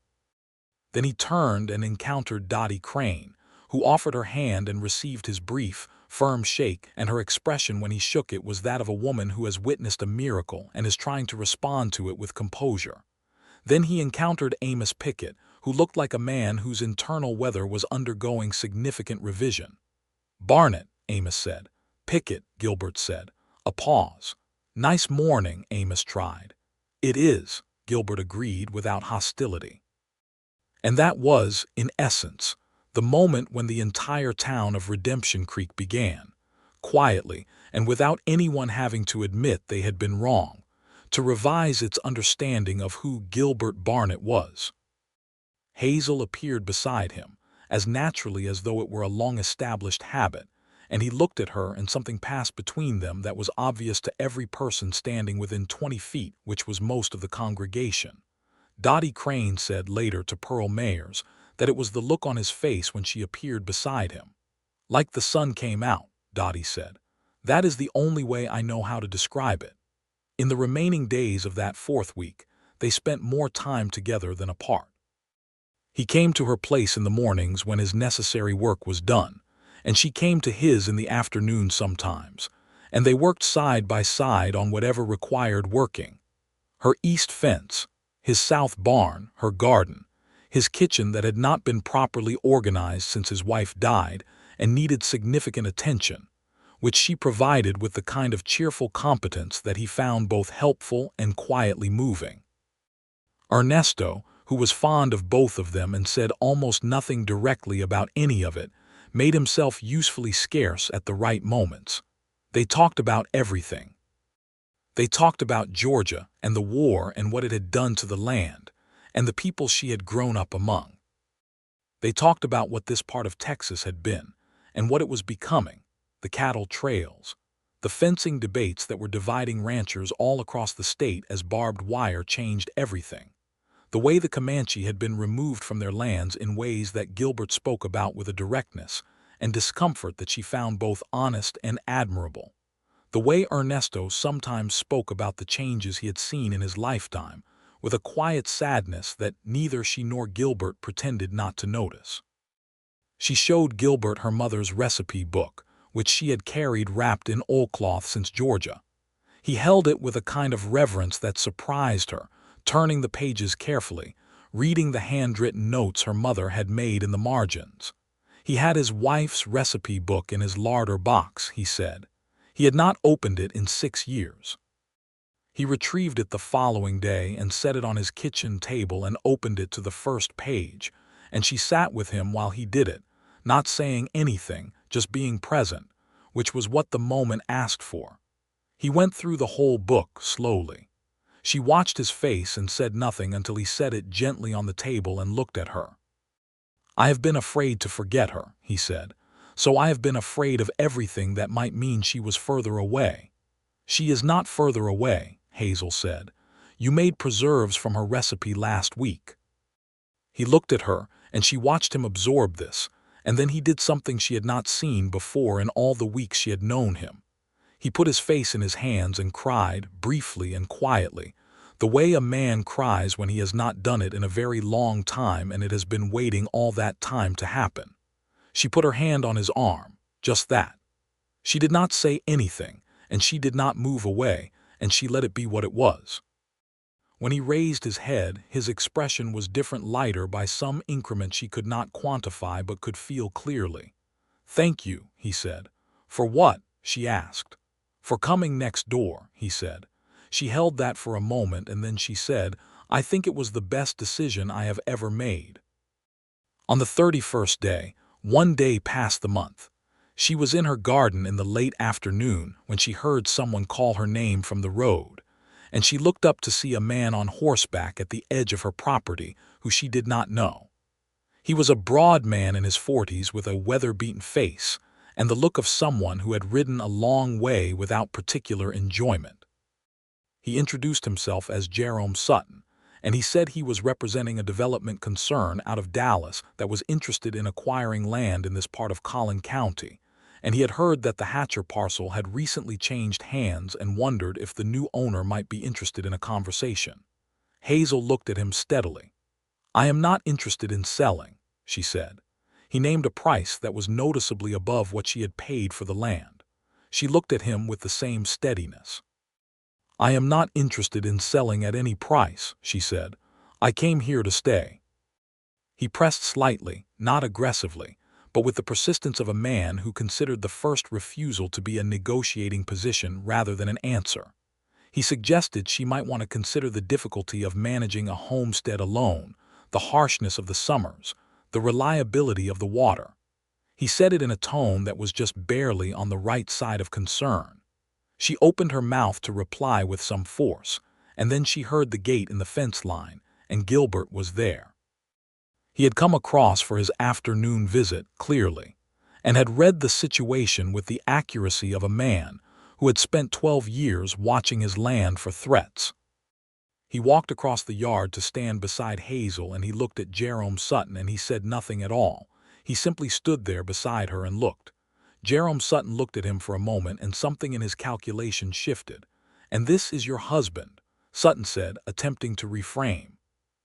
Then he turned and encountered Dottie Crane, who offered her hand and received his brief, firm shake, and her expression when he shook it was that of a woman who has witnessed a miracle and is trying to respond to it with composure. Then he encountered Amos Pickett, who looked like a man whose internal weather was undergoing significant revision. "Barnett," Amos said. "Pickett," Gilbert said. A pause. "Nice morning," Amos tried. "It is," Gilbert agreed without hostility. And that was, in essence, the moment when the entire town of Redemption Creek began, quietly and without anyone having to admit they had been wrong, to revise its understanding of who Gilbert Barnett was. Hazel appeared beside him, as naturally as though it were a long-established habit, and he looked at her and something passed between them that was obvious to every person standing within 20 feet, which was most of the congregation. Dottie Crane said later to Pearl Mayers that it was the look on his face when she appeared beside him. Like the sun came out, Dottie said. That is the only way I know how to describe it. In the remaining days of that fourth week, they spent more time together than apart. He came to her place in the mornings when his necessary work was done, and she came to his in the afternoon sometimes, and they worked side by side on whatever required working. Her east fence, his south barn, her garden, his kitchen that had not been properly organized since his wife died and needed significant attention, which she provided with the kind of cheerful competence that he found both helpful and quietly moving. Ernesto, who was fond of both of them and said almost nothing directly about any of it, made himself usefully scarce at the right moments. They talked about everything. They talked about Georgia and the war and what it had done to the land, and the people she had grown up among. They talked about what this part of Texas had been, and what it was becoming, the cattle trails, the fencing debates that were dividing ranchers all across the state as barbed wire changed everything, the way the Comanche had been removed from their lands in ways that Gilbert spoke about with a directness and discomfort that she found both honest and admirable, the way Ernesto sometimes spoke about the changes he had seen in his lifetime, with a quiet sadness that neither she nor Gilbert pretended not to notice. She showed Gilbert her mother's recipe book, which she had carried wrapped in oilcloth since Georgia. He held it with a kind of reverence that surprised her, turning the pages carefully, reading the handwritten notes her mother had made in the margins. He had his wife's recipe book in his larder box, he said. He had not opened it in 6 years. He retrieved it the following day and set it on his kitchen table and opened it to the first page, and she sat with him while he did it, not saying anything, just being present, which was what the moment asked for. He went through the whole book slowly. She watched his face and said nothing until he set it gently on the table and looked at her. I have been afraid to forget her, he said, so I have been afraid of everything that might mean she was further away. She is not further away, Hazel said. You made preserves from her recipe last week. He looked at her, and she watched him absorb this, and then he did something she had not seen before in all the weeks she had known him. He put his face in his hands and cried, briefly and quietly, the way a man cries when he has not done it in a very long time and it has been waiting all that time to happen. She put her hand on his arm, just that. She did not say anything, and she did not move away, and she let it be what it was. When he raised his head, his expression was different, lighter by some increment she could not quantify but could feel clearly. Thank you, he said. For what? She asked. For coming next door, he said. She held that for a moment and then she said, I think it was the best decision I have ever made. On the 31st day, one day past the month, she was in her garden in the late afternoon when she heard someone call her name from the road, and she looked up to see a man on horseback at the edge of her property who she did not know. He was a broad man in his 40s with a weather-beaten face and the look of someone who had ridden a long way without particular enjoyment. He introduced himself as Jerome Sutton, and he said he was representing a development concern out of Dallas that was interested in acquiring land in this part of Collin County, and he had heard that the Hatcher parcel had recently changed hands and wondered if the new owner might be interested in a conversation. Hazel looked at him steadily. I am not interested in selling, she said. He named a price that was noticeably above what she had paid for the land. She looked at him with the same steadiness. I am not interested in selling at any price, she said. I came here to stay. He pressed slightly, not aggressively, but with the persistence of a man who considered the first refusal to be a negotiating position rather than an answer. He suggested she might want to consider the difficulty of managing a homestead alone, the harshness of the summers, the reliability of the water. He said it in a tone that was just barely on the right side of concern. She opened her mouth to reply with some force, and then she heard the gate in the fence line, and Gilbert was there. He had come across for his afternoon visit, clearly, and had read the situation with the accuracy of a man who had spent 12 years watching his land for threats. He walked across the yard to stand beside Hazel, and he looked at Jerome Sutton, and he said nothing at all. He simply stood there beside her and looked. Jerome Sutton looked at him for a moment, and something in his calculation shifted. "And this is your husband," Sutton said, attempting to reframe.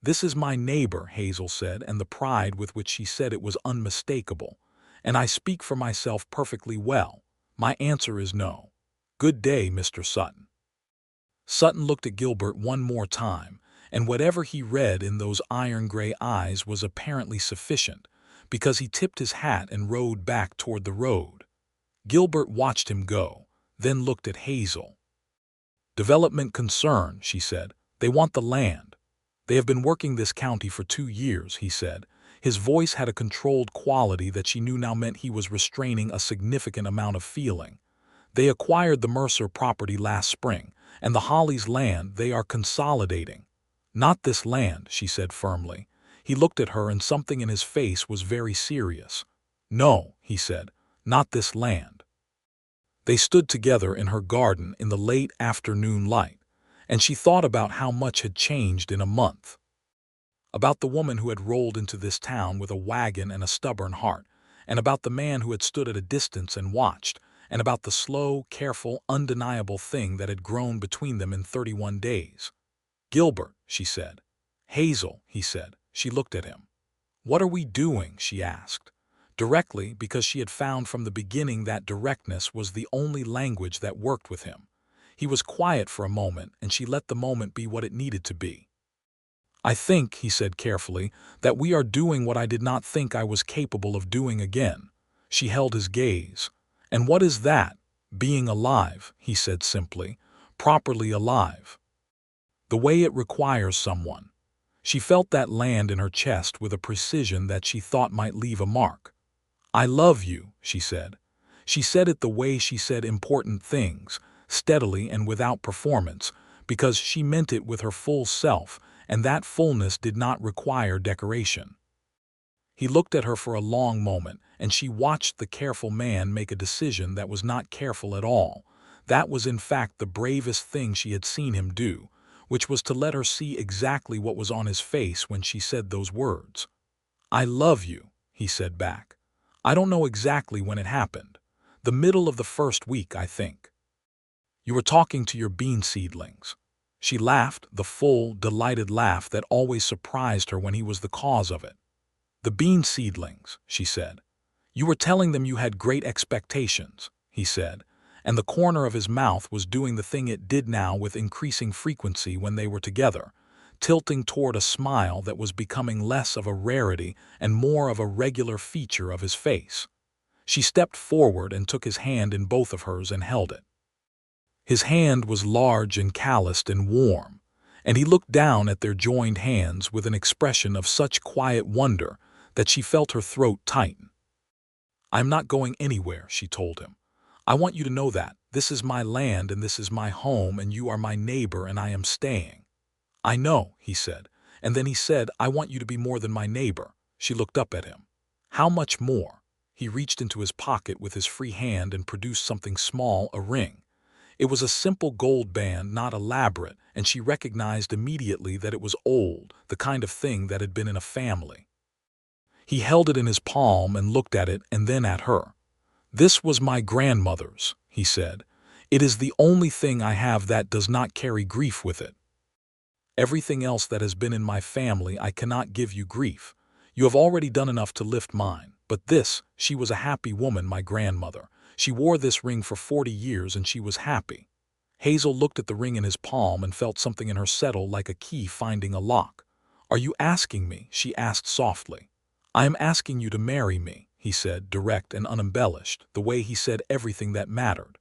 "This is my neighbor," Hazel said, and the pride with which she said it was unmistakable. "And I speak for myself perfectly well. My answer is no. Good day, Mr. Sutton." Sutton looked at Gilbert one more time, and whatever he read in those iron-gray eyes was apparently sufficient, because he tipped his hat and rode back toward the road. Gilbert watched him go, then looked at Hazel. "Development concern," she said. "They want the land. They have been working this county for 2 years," he said. His voice had a controlled quality that she knew now meant he was restraining a significant amount of feeling. "They acquired the Mercer property last spring, and the Hollies' land they are consolidating." "Not this land," she said firmly. He looked at her, and something in his face was very serious. "No," he said, "not this land." They stood together in her garden in the late afternoon light, and she thought about how much had changed in a month. About the woman who had rolled into this town with a wagon and a stubborn heart, and about the man who had stood at a distance and watched, and about the slow, careful, undeniable thing that had grown between them in 31 days. "Gilbert," she said. "Hazel," he said. She looked at him. "What are we doing?" she asked. Directly, because she had found from the beginning that directness was the only language that worked with him. He was quiet for a moment, and she let the moment be what it needed to be. "I think," he said carefully, "that we are doing what I did not think I was capable of doing again." She held his gaze. "And what is that?" "Being alive," he said simply. "Properly alive. The way it requires someone." She felt that land in her chest with a precision that she thought might leave a mark. "I love you," she said. She said it the way she said important things, steadily and without performance, because she meant it with her full self, and that fullness did not require decoration. He looked at her for a long moment, and she watched the careful man make a decision that was not careful at all. That was in fact the bravest thing she had seen him do, which was to let her see exactly what was on his face when she said those words. "I love you," he said back. "I don't know exactly when it happened. The middle of the first week, I think. You were talking to your bean seedlings." She laughed, the full, delighted laugh that always surprised her when he was the cause of it. "The bean seedlings," she said. "You were telling them you had great expectations," he said, and the corner of his mouth was doing the thing it did now with increasing frequency when they were together, tilting toward a smile that was becoming less of a rarity and more of a regular feature of his face. She stepped forward and took his hand in both of hers and held it. His hand was large and calloused and warm, and he looked down at their joined hands with an expression of such quiet wonder that she felt her throat tighten. "I'm not going anywhere," she told him. "I want you to know that. This is my land and this is my home, and you are my neighbor, and I am staying." "I know," he said, and then he said, "I want you to be more than my neighbor." She looked up at him. "How much more?" He reached into his pocket with his free hand and produced something small, a ring. It was a simple gold band, not elaborate, and she recognized immediately that it was old, the kind of thing that had been in a family. He held it in his palm and looked at it and then at her. "This was my grandmother's," he said. "It is the only thing I have that does not carry grief with it. Everything else that has been in my family I cannot give you grief. You have already done enough to lift mine. But this, she was a happy woman, my grandmother. She wore this ring for 40 years and she was happy." Hazel looked at the ring in his palm and felt something in her settle like a key finding a lock. "Are you asking me?" she asked softly. "I am asking you to marry me," he said, direct and unembellished, the way he said everything that mattered.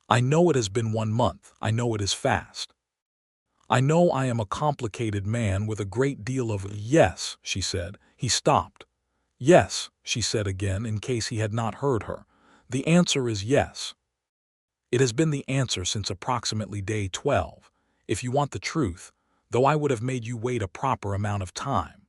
"I know it has been 1 month. I know it is fast. I know I am a complicated man with a great deal of—" "Yes," she said. He stopped. "Yes," she said again in case he had not heard her. "The answer is yes. It has been the answer since approximately day 12. if you want the truth, though I would have made you wait a proper amount of time."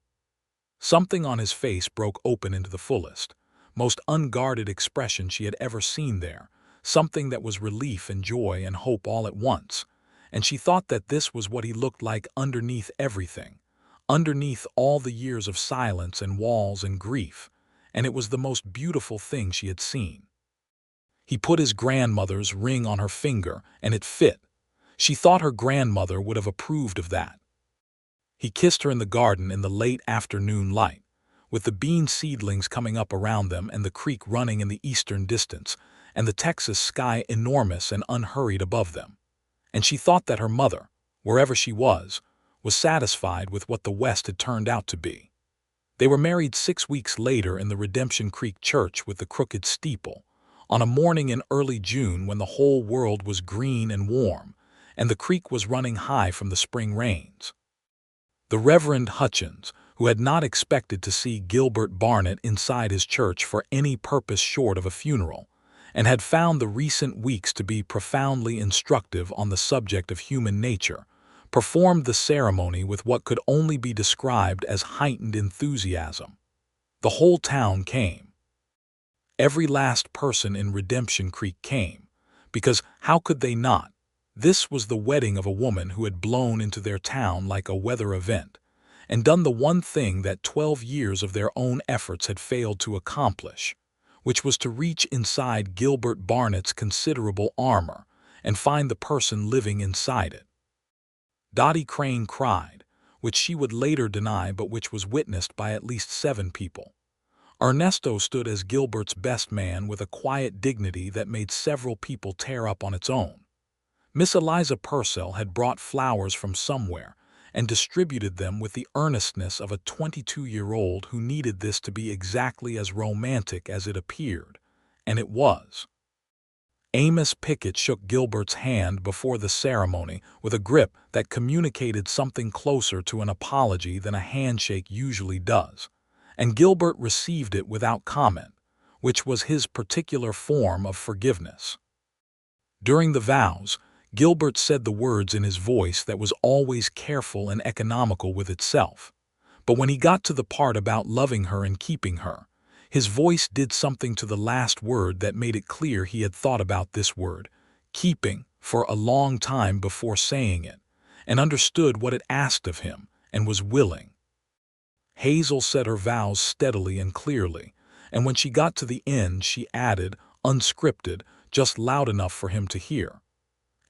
Something on his face broke open into the fullest, most unguarded expression she had ever seen there, something that was relief and joy and hope all at once, and she thought that this was what he looked like underneath everything, underneath all the years of silence and walls and grief, and it was the most beautiful thing she had seen. He put his grandmother's ring on her finger, and it fit. She thought her grandmother would have approved of that. He kissed her in the garden in the late afternoon light, with the bean seedlings coming up around them and the creek running in the eastern distance, and the Texas sky enormous and unhurried above them. And she thought that her mother, wherever she was satisfied with what the West had turned out to be. They were married 6 weeks later in the Redemption Creek church with the crooked steeple, on a morning in early June when the whole world was green and warm, and the creek was running high from the spring rains. The Reverend Hutchins, who had not expected to see Gilbert Barnett inside his church for any purpose short of a funeral, and had found the recent weeks to be profoundly instructive on the subject of human nature, performed the ceremony with what could only be described as heightened enthusiasm. The whole town came. Every last person in Redemption Creek came, because how could they not? This was the wedding of a woman who had blown into their town like a weather event, and done the one thing that 12 years of their own efforts had failed to accomplish, which was to reach inside Gilbert Barnett's considerable armor and find the person living inside it. Dottie Crane cried, which she would later deny but which was witnessed by at least 7 people. Ernesto stood as Gilbert's best man with a quiet dignity that made several people tear up on its own. Miss Eliza Purcell had brought flowers from somewhere and distributed them with the earnestness of a 22-year-old who needed this to be exactly as romantic as it appeared, and it was. Amos Pickett shook Gilbert's hand before the ceremony with a grip that communicated something closer to an apology than a handshake usually does, and Gilbert received it without comment, which was his particular form of forgiveness. During the vows, Gilbert said the words in his voice that was always careful and economical with itself, but when he got to the part about loving her and keeping her, his voice did something to the last word that made it clear he had thought about this word, keeping, for a long time before saying it, and understood what it asked of him, and was willing. Hazel said her vows steadily and clearly, and when she got to the end she added, unscripted, just loud enough for him to hear,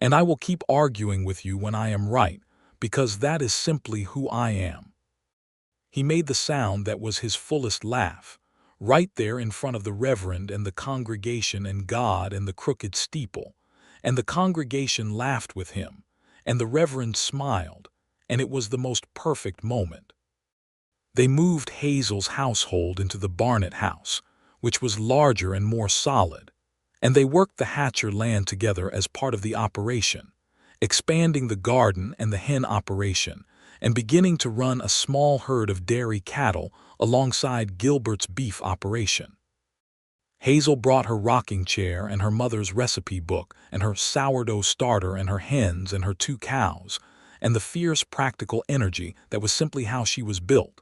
"And I will keep arguing with you when I am right, because that is simply who I am." He made the sound that was his fullest laugh, right there in front of the Reverend and the congregation and God and the crooked steeple, and the congregation laughed with him, and the Reverend smiled, and it was the most perfect moment. They moved Hazel's household into the Barnett house, which was larger and more solid, and they worked the Hatcher land together as part of the operation, expanding the garden and the hen operation, and beginning to run a small herd of dairy cattle alongside Gilbert's beef operation. Hazel brought her rocking chair and her mother's recipe book and her sourdough starter and her hens and her 2 cows, and the fierce practical energy that was simply how she was built.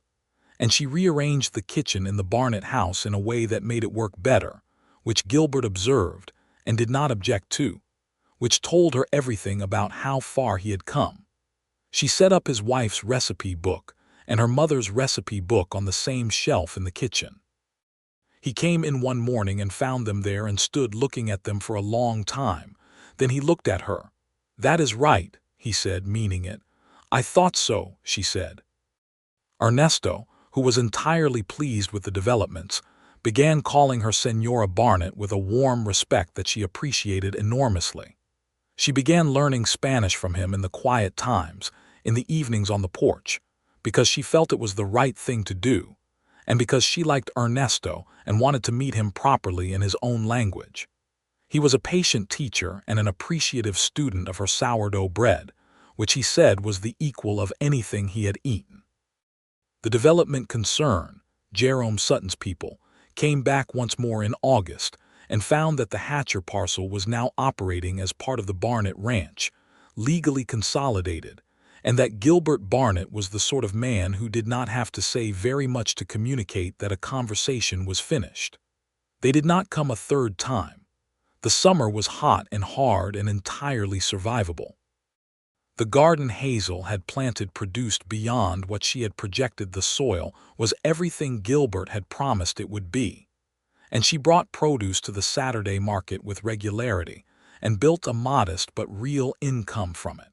And she rearranged the kitchen in the Barnett house in a way that made it work better, which Gilbert observed and did not object to, which told her everything about how far he had come. She set up his wife's recipe book and her mother's recipe book on the same shelf in the kitchen. He came in one morning and found them there and stood looking at them for a long time. Then he looked at her. "That is right," he said, meaning it. "I thought so," she said. Ernesto, who was entirely pleased with the developments, began calling her Senora Barnett with a warm respect that she appreciated enormously. She began learning Spanish from him in the quiet times, in the evenings on the porch, because she felt it was the right thing to do, and because she liked Ernesto and wanted to meet him properly in his own language. He was a patient teacher and an appreciative student of her sourdough bread, which he said was the equal of anything he had eaten. The development concern, Jerome Sutton's people, came back once more in August and found that the Hatcher parcel was now operating as part of the Barnett Ranch, legally consolidated, and that Gilbert Barnett was the sort of man who did not have to say very much to communicate that a conversation was finished. They did not come a third time. The summer was hot and hard and entirely survivable. The garden Hazel had planted produced beyond what she had projected. The soil was everything Gilbert had promised it would be, and she brought produce to the Saturday market with regularity and built a modest but real income from it.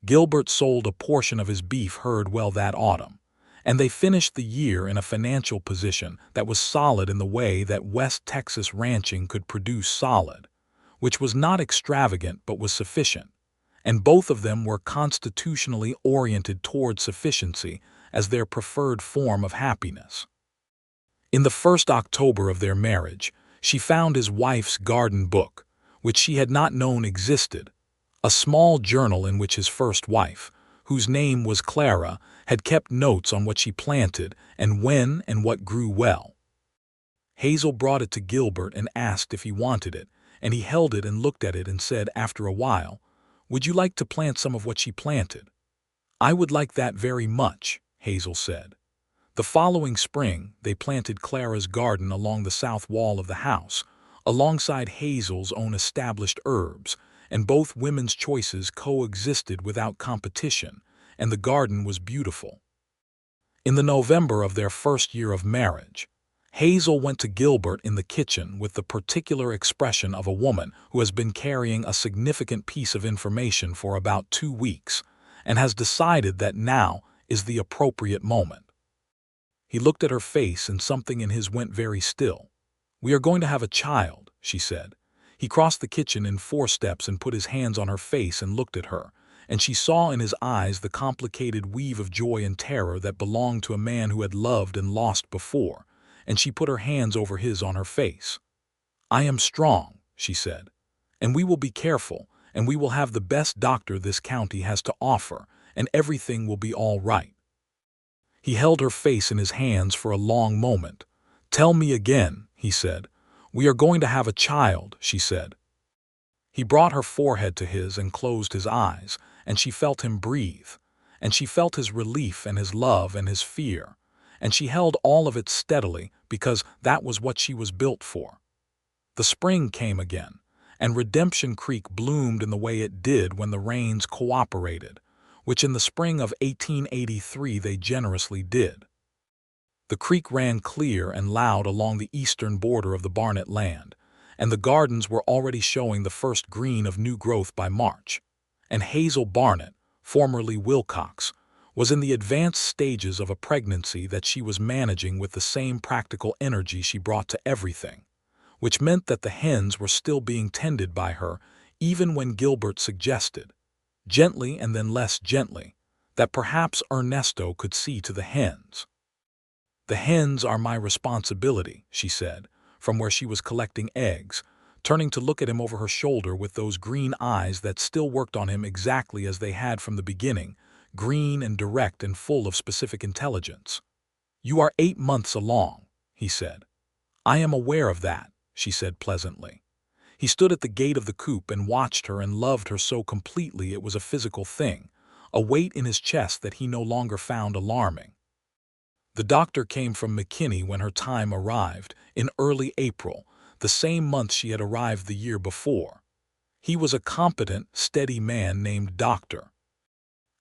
Gilbert sold a portion of his beef herd well that autumn, and they finished the year in a financial position that was solid in the way that West Texas ranching could produce solid, which was not extravagant but was sufficient, and both of them were constitutionally oriented toward sufficiency as their preferred form of happiness. In the first October of their marriage, she found his wife's garden book, which she had not known existed, a small journal in which his first wife, whose name was Clara, had kept notes on what she planted and when and what grew well. Hazel brought it to Gilbert and asked if he wanted it, and he held it and looked at it and said after a while, "Would you like to plant some of what she planted?" "I would like that very much," Hazel said. The following spring, they planted Clara's garden along the south wall of the house, alongside Hazel's own established herbs, and both women's choices coexisted without competition, and the garden was beautiful. In the November of their first year of marriage, Hazel went to Gilbert in the kitchen with the particular expression of a woman who has been carrying a significant piece of information for about 2 weeks and has decided that now is the appropriate moment. He looked at her face and something in his went very still. "We are going to have a child," she said. He crossed the kitchen in 4 steps and put his hands on her face and looked at her, and she saw in his eyes the complicated weave of joy and terror that belonged to a man who had loved and lost before, and she put her hands over his on her face. "I am strong," she said, "and we will be careful, and we will have the best doctor this county has to offer, and everything will be all right." He held her face in his hands for a long moment. "Tell me again," he said. "We are going to have a child," she said. He brought her forehead to his and closed his eyes, and she felt him breathe, and she felt his relief and his love and his fear, and she held all of it steadily because that was what she was built for. The spring came again, and Redemption Creek bloomed in the way it did when the rains cooperated, which in the spring of 1883 they generously did. The creek ran clear and loud along the eastern border of the Barnett land, and the gardens were already showing the first green of new growth by March, and Hazel Barnett, formerly Wilcox, was in the advanced stages of a pregnancy that she was managing with the same practical energy she brought to everything, which meant that the hens were still being tended by her even when Gilbert suggested, gently and then less gently, that perhaps Ernesto could see to the hens. "The hens are my responsibility," she said, from where she was collecting eggs, turning to look at him over her shoulder with those green eyes that still worked on him exactly as they had from the beginning, green and direct and full of specific intelligence. "You are 8 months along," he said. "I am aware of that," she said pleasantly. He stood at the gate of the coop and watched her and loved her so completely it was a physical thing, a weight in his chest that he no longer found alarming. The doctor came from McKinney when her time arrived, in early April, the same month she had arrived the year before. He was a competent, steady man named Dr.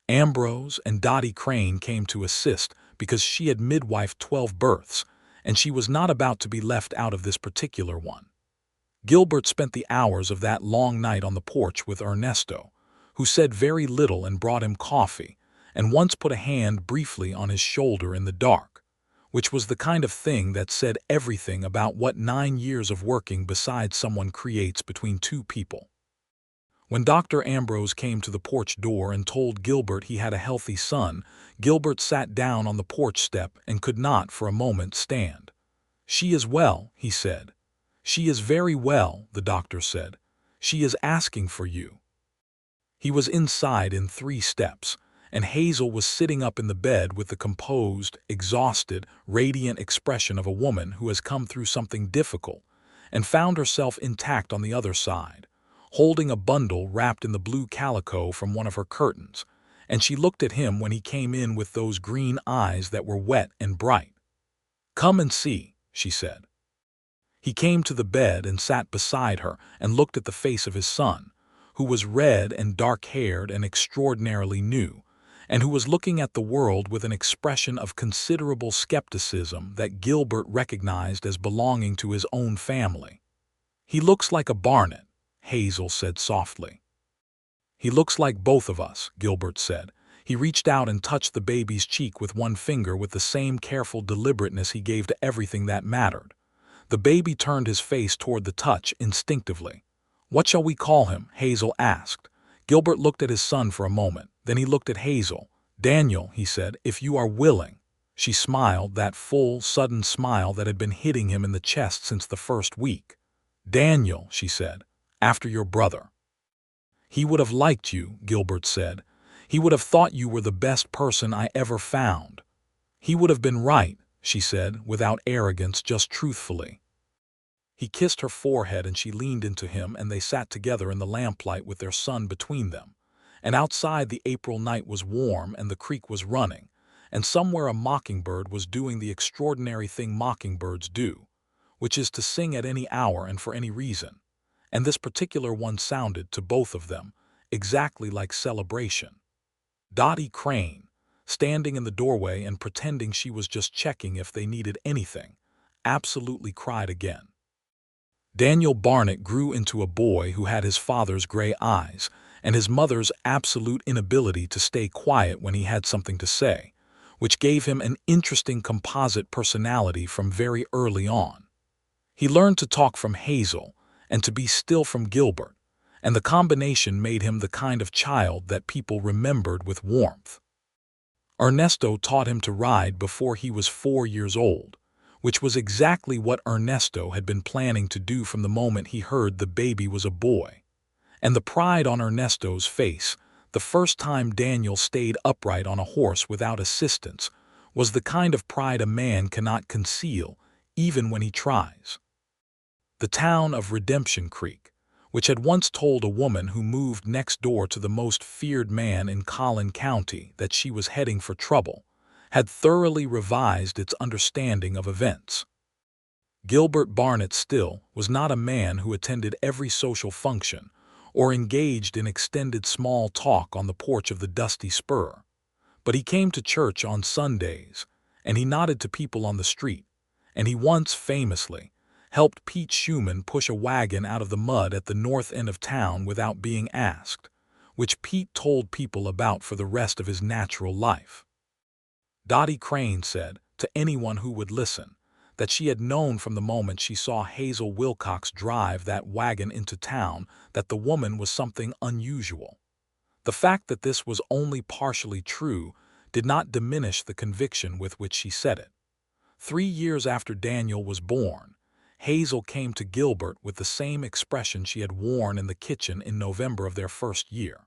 Ambrose, and Dottie Crane came to assist because she had midwifed 12 births, and she was not about to be left out of this particular one. Gilbert spent the hours of that long night on the porch with Ernesto, who said very little and brought him coffee, and once put a hand briefly on his shoulder in the dark, which was the kind of thing that said everything about what 9 years of working beside someone creates between 2 people. When Dr. Ambrose came to the porch door and told Gilbert he had a healthy son, Gilbert sat down on the porch step and could not for a moment stand. "She is well," he said. "She is very well," the doctor said. "She is asking for you." He was inside in 3 steps, and Hazel was sitting up in the bed with the composed, exhausted, radiant expression of a woman who has come through something difficult and found herself intact on the other side, holding a bundle wrapped in the blue calico from one of her curtains, and she looked at him when he came in with those green eyes that were wet and bright. "Come and see," she said. He came to the bed and sat beside her and looked at the face of his son, who was red and dark-haired and extraordinarily new, and who was looking at the world with an expression of considerable skepticism that Gilbert recognized as belonging to his own family. "He looks like a Barnett," Hazel said softly. "He looks like both of us," Gilbert said. He reached out and touched the baby's cheek with one finger with the same careful deliberateness he gave to everything that mattered. The baby turned his face toward the touch instinctively. "What shall we call him?" Hazel asked. Gilbert looked at his son for a moment. Then he looked at Hazel. "Daniel," he said, "if you are willing." She smiled, that full, sudden smile that had been hitting him in the chest since the first week. "Daniel," she said, "after your brother." "He would have liked you," Gilbert said. "He would have thought you were the best person I ever found." "He would have been right," she said, without arrogance, just truthfully. He kissed her forehead and she leaned into him, and they sat together in the lamplight with their son between them. And outside the April night was warm and the creek was running, and somewhere a mockingbird was doing the extraordinary thing mockingbirds do, which is to sing at any hour and for any reason. And this particular one sounded, to both of them, exactly like celebration. Dottie Crane, standing in the doorway and pretending she was just checking if they needed anything, absolutely cried again. Daniel Barnett grew into a boy who had his father's gray eyes and his mother's absolute inability to stay quiet when he had something to say, which gave him an interesting composite personality from very early on. He learned to talk from Hazel and to be still from Gilbert, and the combination made him the kind of child that people remembered with warmth. Ernesto taught him to ride before he was 4 years old, which was exactly what Ernesto had been planning to do from the moment he heard the baby was a boy. And the pride on Ernesto's face, the first time Daniel stayed upright on a horse without assistance, was the kind of pride a man cannot conceal, even when he tries. The town of Redemption Creek, which had once told a woman who moved next door to the most feared man in Collin County that she was heading for trouble, had thoroughly revised its understanding of events. Gilbert Barnett still was not a man who attended every social function or engaged in extended small talk on the porch of the dusty spur, but he came to church on Sundays, and he nodded to people on the street, and he once famously helped Pete Schumann push a wagon out of the mud at the north end of town without being asked, which Pete told people about for the rest of his natural life. Dottie Crane said, to anyone who would listen, that she had known from the moment she saw Hazel Wilcox drive that wagon into town that the woman was something unusual. The fact that this was only partially true did not diminish the conviction with which she said it. 3 years after Daniel was born, Hazel came to Gilbert with the same expression she had worn in the kitchen in November of their first year.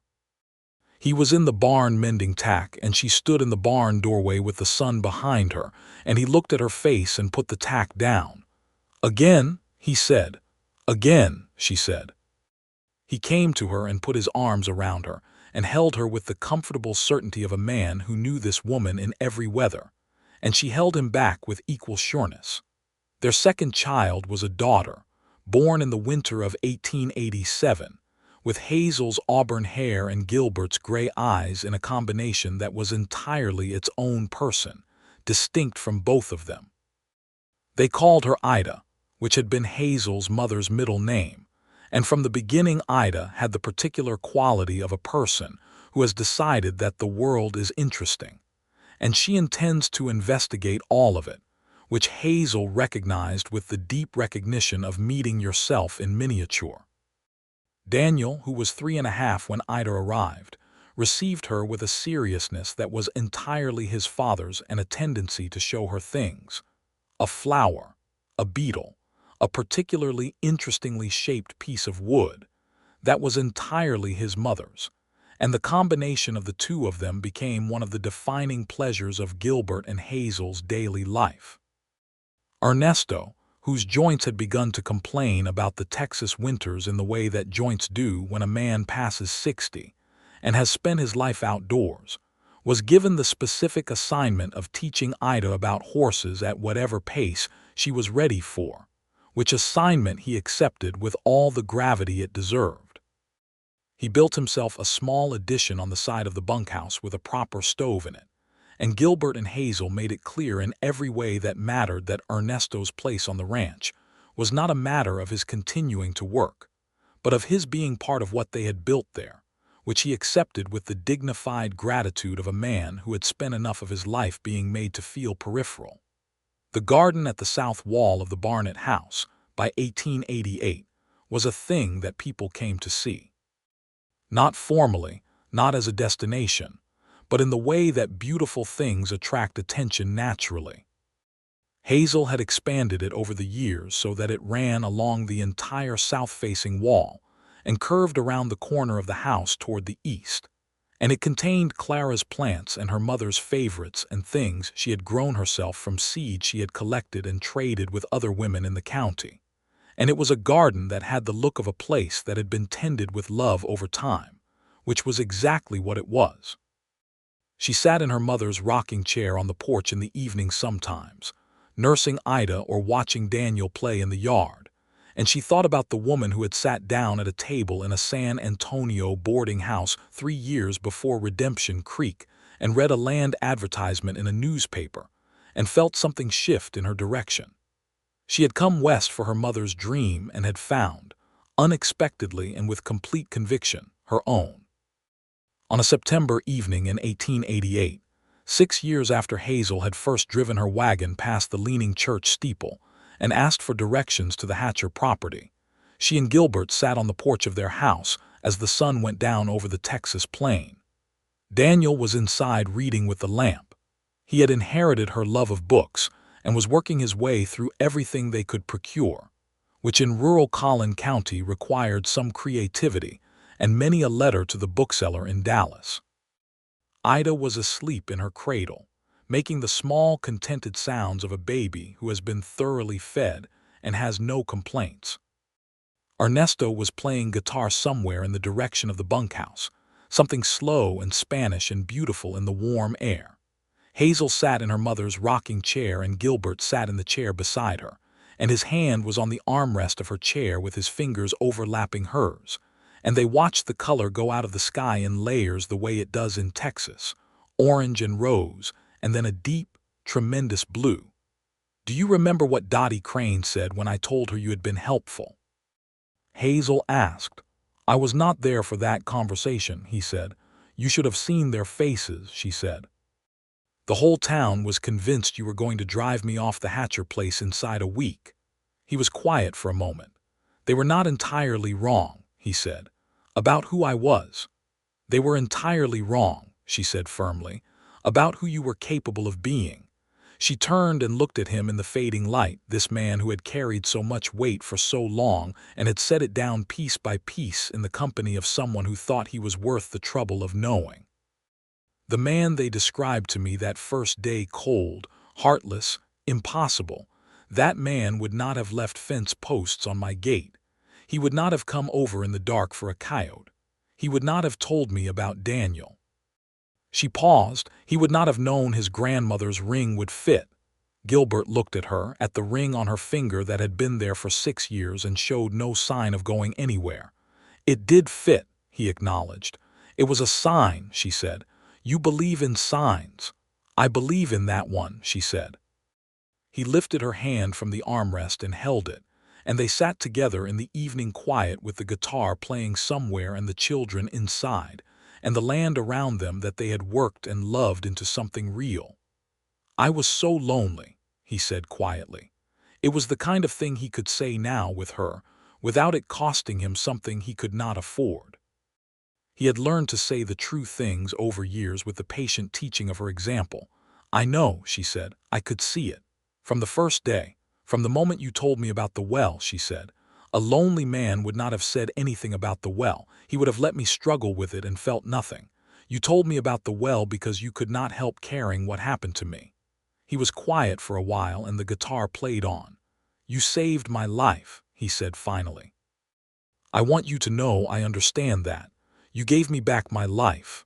He was in the barn mending tack, and she stood in the barn doorway with the sun behind her, and he looked at her face and put the tack down. "Again?" he said. "Again," she said. He came to her and put his arms around her and held her with the comfortable certainty of a man who knew this woman in every weather, and she held him back with equal sureness. Their second child was a daughter, born in the winter of 1887, with Hazel's auburn hair and Gilbert's gray eyes in a combination that was entirely its own person, distinct from both of them. They called her Ida, which had been Hazel's mother's middle name, and from the beginning Ida had the particular quality of a person who has decided that the world is interesting, and she intends to investigate all of it, which Hazel recognized with the deep recognition of meeting yourself in miniature. Daniel, who was 3.5 when Ida arrived, received her with a seriousness that was entirely his father's and a tendency to show her things. A flower, a beetle, a particularly interestingly shaped piece of wood, that was entirely his mother's, and the combination of the two of them became one of the defining pleasures of Gilbert and Hazel's daily life. Ernesto, whose joints had begun to complain about the Texas winters in the way that joints do when a man passes 60 and has spent his life outdoors, was given the specific assignment of teaching Ida about horses at whatever pace she was ready for, which assignment he accepted with all the gravity it deserved. He built himself a small addition on the side of the bunkhouse with a proper stove in it, and Gilbert and Hazel made it clear in every way that mattered that Ernesto's place on the ranch was not a matter of his continuing to work, but of his being part of what they had built there, which he accepted with the dignified gratitude of a man who had spent enough of his life being made to feel peripheral. The garden at the south wall of the Barnett house, by 1888, was a thing that people came to see. Not formally, not as a destination, but in the way that beautiful things attract attention naturally. Hazel had expanded it over the years so that it ran along the entire south-facing wall and curved around the corner of the house toward the east, and it contained Clara's plants and her mother's favorites and things she had grown herself from seed she had collected and traded with other women in the county. And it was a garden that had the look of a place that had been tended with love over time, which was exactly what it was. She sat in her mother's rocking chair on the porch in the evening sometimes, nursing Ida or watching Daniel play in the yard, and she thought about the woman who had sat down at a table in a San Antonio boarding house 3 years before Redemption Creek and read a land advertisement in a newspaper and felt something shift in her direction. She had come west for her mother's dream and had found, unexpectedly and with complete conviction, her own. On a September evening in 1888, 6 years after Hazel had first driven her wagon past the leaning church steeple and asked for directions to the Hatcher property, she and Gilbert sat on the porch of their house as the sun went down over the Texas plain. Daniel was inside reading with the lamp. He had inherited her love of books and was working his way through everything they could procure, which in rural Collin County required some creativity and many a letter to the bookseller in Dallas. Ida was asleep in her cradle, making the small, contented sounds of a baby who has been thoroughly fed and has no complaints. Ernesto was playing guitar somewhere in the direction of the bunkhouse, something slow and Spanish and beautiful in the warm air. Hazel sat in her mother's rocking chair and Gilbert sat in the chair beside her, and his hand was on the armrest of her chair with his fingers overlapping hers, and they watched the color go out of the sky in layers the way it does in Texas, orange and rose, and then a deep, tremendous blue. "Do you remember what Dottie Crane said when I told her you had been helpful?" Hazel asked. "I was not there for that conversation," he said. "You should have seen their faces," she said. "The whole town was convinced you were going to drive me off the Hatcher place inside a week." He was quiet for a moment. "They were not entirely wrong," he said, "about who I was." "They were entirely wrong," she said firmly, "about who you were capable of being." She turned and looked at him in the fading light, this man who had carried so much weight for so long and had set it down piece by piece in the company of someone who thought he was worth the trouble of knowing. "The man they described to me that first day, cold, heartless, impossible, that man would not have left fence posts on my gate. He would not have come over in the dark for a coyote. He would not have told me about Daniel." She paused. "He would not have known his grandmother's ring would fit." Gilbert looked at her, at the ring on her finger that had been there for 6 years and showed no sign of going anywhere. "It did fit," he acknowledged. "It was a sign," she said. "You believe in signs." "I believe in that one," she said. He lifted her hand from the armrest and held it, and they sat together in the evening quiet with the guitar playing somewhere and the children inside, and the land around them that they had worked and loved into something real. "I was so lonely," he said quietly. It was the kind of thing he could say now with her, without it costing him something he could not afford. He had learned to say the true things over years with the patient teaching of her example. "I know," she said. "I could see it. From the first day. From the moment you told me about the well," she said. "A lonely man would not have said anything about the well. He would have let me struggle with it and felt nothing. You told me about the well because you could not help caring what happened to me." He was quiet for a while and the guitar played on. "You saved my life," he said finally. "I want you to know I understand that. You gave me back my life."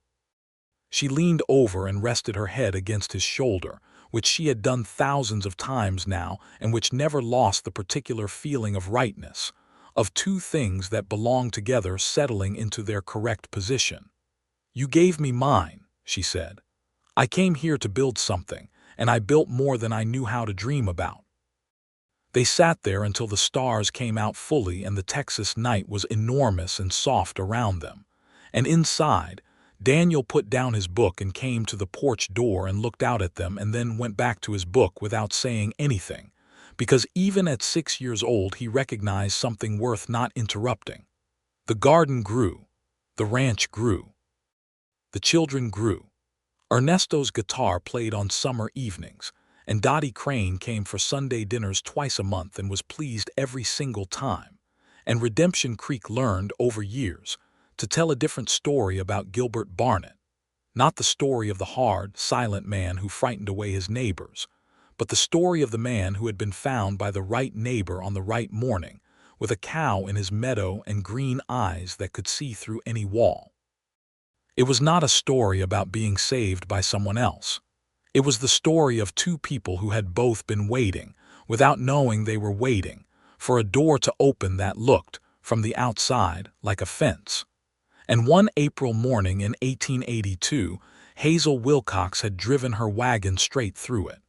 She leaned over and rested her head against his shoulder, which she had done thousands of times now and which never lost the particular feeling of rightness, of two things that belong together settling into their correct position. "You gave me mine," she said. "I came here to build something, and I built more than I knew how to dream about." They sat there until the stars came out fully and the Texas night was enormous and soft around them. And inside, Daniel put down his book and came to the porch door and looked out at them and then went back to his book without saying anything, because even at 6 years old he recognized something worth not interrupting. The garden grew. The ranch grew. The children grew. Ernesto's guitar played on summer evenings, and Dottie Crane came for Sunday dinners twice a month and was pleased every single time. And Redemption Creek learned, over years, to tell a different story about Gilbert Barnett. Not the story of the hard, silent man who frightened away his neighbors, but the story of the man who had been found by the right neighbor on the right morning, with a cow in his meadow and green eyes that could see through any wall. It was not a story about being saved by someone else. It was the story of two people who had both been waiting, without knowing they were waiting, for a door to open that looked, from the outside, like a fence. And one April morning in 1882, Hazel Wilcox had driven her wagon straight through it.